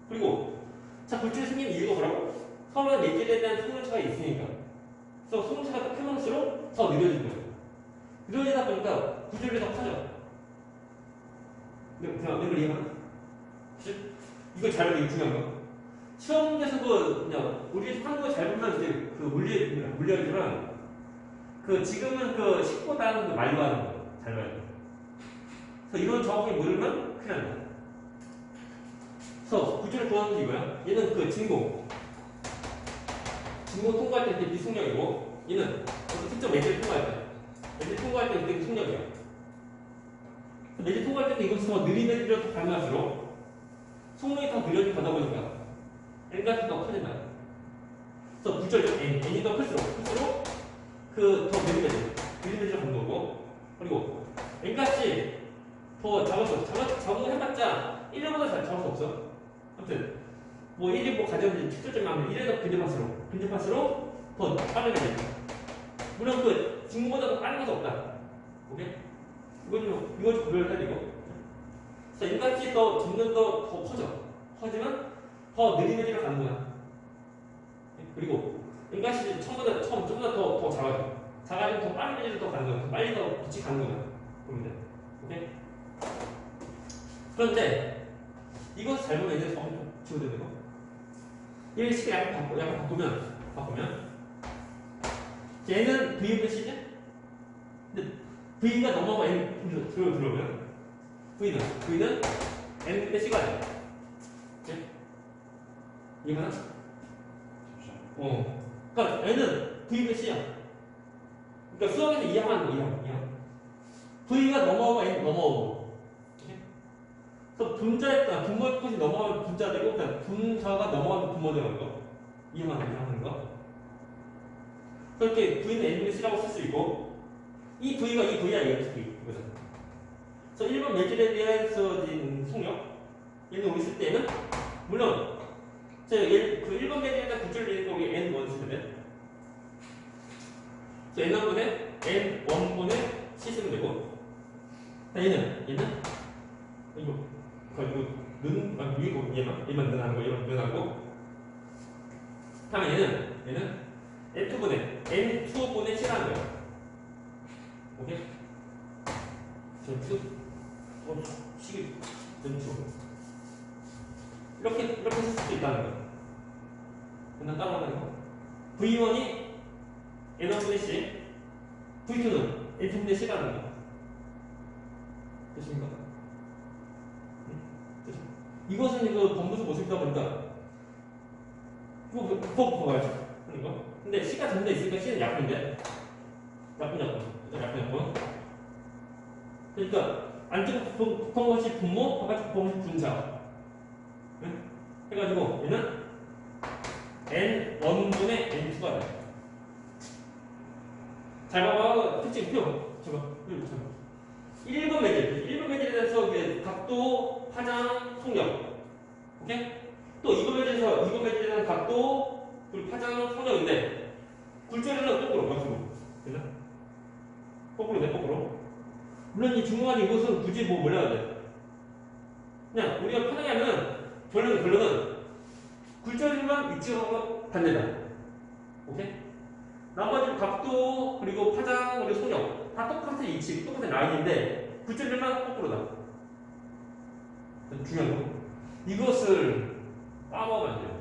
[SPEAKER 1] 그리고 자 굴절이 생긴 이유가 뭐라고? 서로 매질에 대한 속력차가 있으니까. 그래서 속력차가 더 크면수록 더 느려지는 거예요. 느려지다 보니까 굴절이 더 커져. 그냥 이걸 이해하나? 이거 잘 보면 중요한 거. 시험 문제에서도 그냥 우리 한국어 잘 보면 이제 그 물리학이지만 그 지금은 그 10보다는 그 말로 하는 거. 잘 봐야 돼. 그래서 이건 정확히 모르면 큰일 난다. 그래서 구조를 구하는 게 이거야. 얘는 그 진공. 진공 통과할 때 이때 미속력이고, 얘는 어떤 특정 매질을 통과할 때. 매질 통과할 때 이때 속력이야. 매질 통과할 때는 이것이 더 느린 매질로 더 가능할수록 속력이 더 느려진 가다 보니까 N값이 더 커진다. 그래서 구조죠. N이 더 클수록 그 더 느린 매질로 가는 거고, 그리고 N값이 더 작을 수 없어. 적응을 해봤자 1년보다 잘 잡을 수 없어. 아무튼 뭐 1이 뭐 가져오는 축소점이 하면 1에서 근접할수록 더 빠르게 되죠. 물론 그 진공보다 더 빠른 것은 없다. 오케이? 이거 좀 구별해야 되고. 그래서 N값이 더 점점 더 커지면 더 느린 매질로 가는 거야. 그리고 N값이 처음보다 좀보다 더 작아져. 작아지면 더 빠른 매질로 더 가는 거야. 더 빨리 더 빛이 가는 거야. 보면 돼. 오케이? 그런데 이것을 잘 보면 이제 좀 지워야 되고, 얘 식을 약간 바꾸면 얘는 V의 C지? 근데 V가 넘어가 N 들어오면 V는 N분의 C가 돼. 오케이? 이해가나? 그러니까 N은 V분의 C야. 그러니까 수학에서 이해하는 거, 이해. V가 넘어가고 N 넘어오고. 그래서 분모의 컷이 넘어가면 분자 되고, 그냥 분자가 넘어가면 분모 되는 거. 이해하는 거. 그렇게 V는 N분의 C라고 쓸 수 있고, 이 V가 이 V야, 이거죠. 그래서 1번 매질에 대해서진 속력, 얘는 우리 쓸 때는, 물론, 그 1번 매질에 대한 구조를 내는 거 우리 N1 쓰면 돼. 그래서 N1분의 N1분의 C 쓰면 되고, 얘는, 이거. 위고 얘만 는하고 다음에 얘는 N2분의 C라는 거야. 오케이? 식이 이렇게 쓸 수도 있다는 거야. 그냥 따라가는 거. V1이 N1분의 C, V2는 N2분의 C라는 거야. 됐습니까? 이것은 이거 범부수 모습이다 보니까 그거 봐야죠. 그러니까. 근데 C가 전자 있으니까 C는 약분인데 약분. 그러니까 안쪽 곱한 것이 분모, 바깥쪽 곱한 것이 분자. 네? 해가지고 얘는 N1분의 N2가 돼. 잘 봐봐. 특징표. 잠깐. 1번 매질에 대해서 이제 각도, 파장, 속력. 오케이? 또 2번 매질에 대한 각도, 그리고 파장, 속력인데, 굴절에는 거꾸로, 맞죠? 그죠? 거꾸로. 물론 이 중요한 이것은 굳이 몰라야 돼. 그냥 우리가 편하게 하면, 결론은, 굴절이면 위치가 반대다. 오케이? 나머지 각도, 그리고 파장, 그리고 속력. 다 똑같은 위치, 똑같은 라인인데 굴절만 거꾸로다. 중요한 거. 이것을 까먹으면 안 돼요.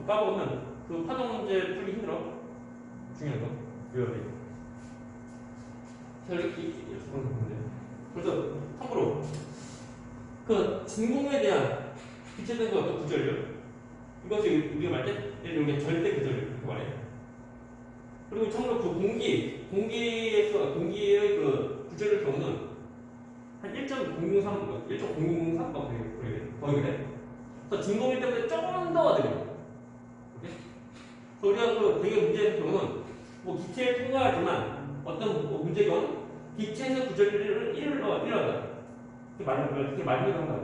[SPEAKER 1] 까먹으면 그 파동 문제 풀기 힘들어. 중요한 거. 외워야 돼. 그래서 참고로 그 진공에 대한 기체된 거 어떤 구절이요? 이것이 우리가 말할 때 이게 절대 구절 이렇게 말해. 그리고 참고로 그 공기의 그 구조의 경우는 한 1.003, 1.003가 거의 그래. 그래서 진공일 때문에 조금 더 느려. 그래서 우리가 그 되게 문제의 경우는 뭐 기체를 통과하지만 어떤 문제건 기체에서 구조를 1을 하다. 그렇게 말을 한다고.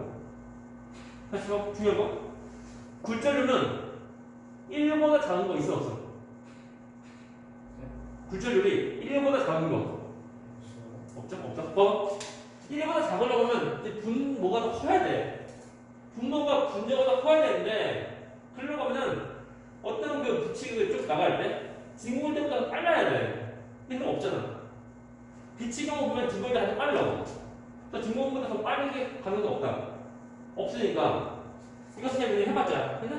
[SPEAKER 1] 다시 중요한 거. 굴절률은 1보다 작은 거 있어 없어? 굴절률이 1보다 작은 거 없죠? 1보다 작으려고 하면 분모가 더 커야 돼. 분모가 분자가 더 커야 되는데 그러려고 하면 어떤 그 빛이 쭉 나갈 때 진공일 때보다 빨라야 돼. 근데 그건 없잖아. 빛의 경우 보면 진공일 때 빨라. 진공보다 더 빠르게 가는 건 없다. 없으니까 이것을 해봤자. 근데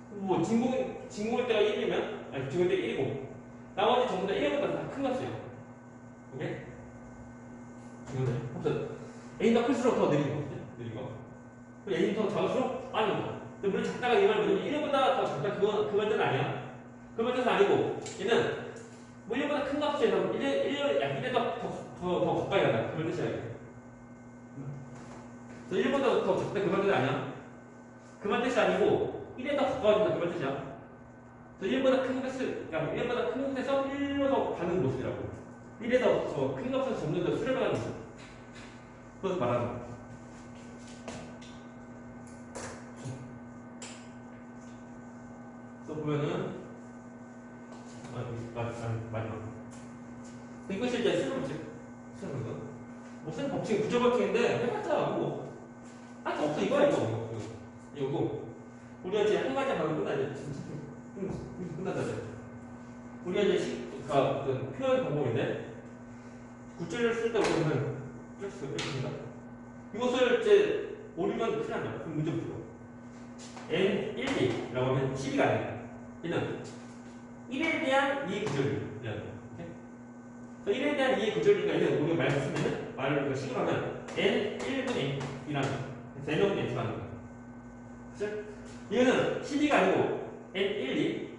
[SPEAKER 1] 뭐 진공일 때가 1이면 진공일 때가 1이고 나머지 전부 다 1보다 다 큰 값이에요. 오케이? 이거는 아무튼 n이 클수록 더 느린 거거든요. 느린 거. n이 더 작을수록 빠른 거. 근데 물론 작다가 이 말은 1보다 더 작다 그건 뜻은 아니야. 그건 뜻은 아니고 얘는 뭐 1보다 큰 값에서 1에 더 가까이 가다 그런 뜻이야. 그래서 1보다 더 작다 그런 뜻이 아니야. 그런 뜻이 아니고 1에 더 가까워진다 그런 뜻이야. 그래서 1보다 큰 값을 그러니까 1보다 큰 값에서 1로 더 가는 모습이라고. 1에 더 큰 값을 점점 더 수렴하는 모습. 그것을 말하는 거야. 또 보면은 마지막 이것이 이제 쓰는 법칙 쓰는 거. 뭐 쓰는 법칙 구조 법칙인데 해봤자 뭐 아직 없어 이거야 이거 우리가 이제 한 가지 방금 끝나지 끝난다 우리가 이제 그 표현 방법인데 구조를 쓸 때 우리는 이렇습니다. 이것을 이제 모르면 큰일 난다. 그럼 문제 풀어. n 1, 2라고 하면 12가 아니야. 얘는 1에 대한 이해 구조율이라는 거. 1에 대한 이해 구조율이니까 얘는 우리가 말 쓰면은 말을 식으로 하면 n 1분의 n이라는 거. 그래서 n분의 n라는 거. 그죠? 이거는 12가 아니고 n 1, 2.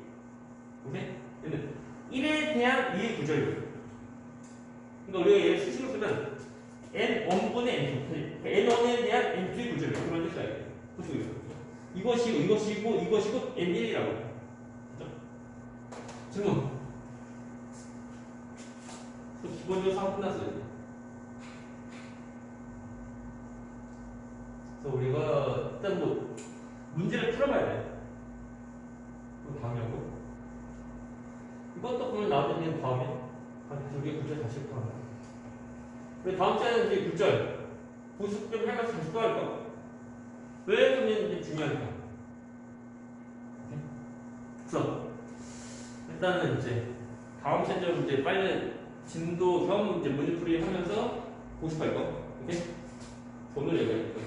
[SPEAKER 1] 오케이? 얘는 1에 대한 이해 구조율. 그러니까 우리가 얘를 수식으로 쓰면 n1분의 n2. n1에 대한 n2의 구조율. 그런 뜻이야. 이것이고 n1이라고. 질문. 기본적으로 상황 끝났어요. 그래서 우리가 일단 뭐 문제를 풀어봐야 돼. 그럼 다음에 하고. 이것도 보면 나오는 다음에 우리가 구절 다시 풀어봐. 근데 다음 주에는 이제 구절 보습 좀 해가지고 다시 또 할까? 왜 그러면 이제 중요하니까. 그래서 일단은 이제 다음 시간좀 이제 빨리 진도 겸 이제 문제풀이 하면서 보습할 거. 오케이? 오늘 얘기할 거.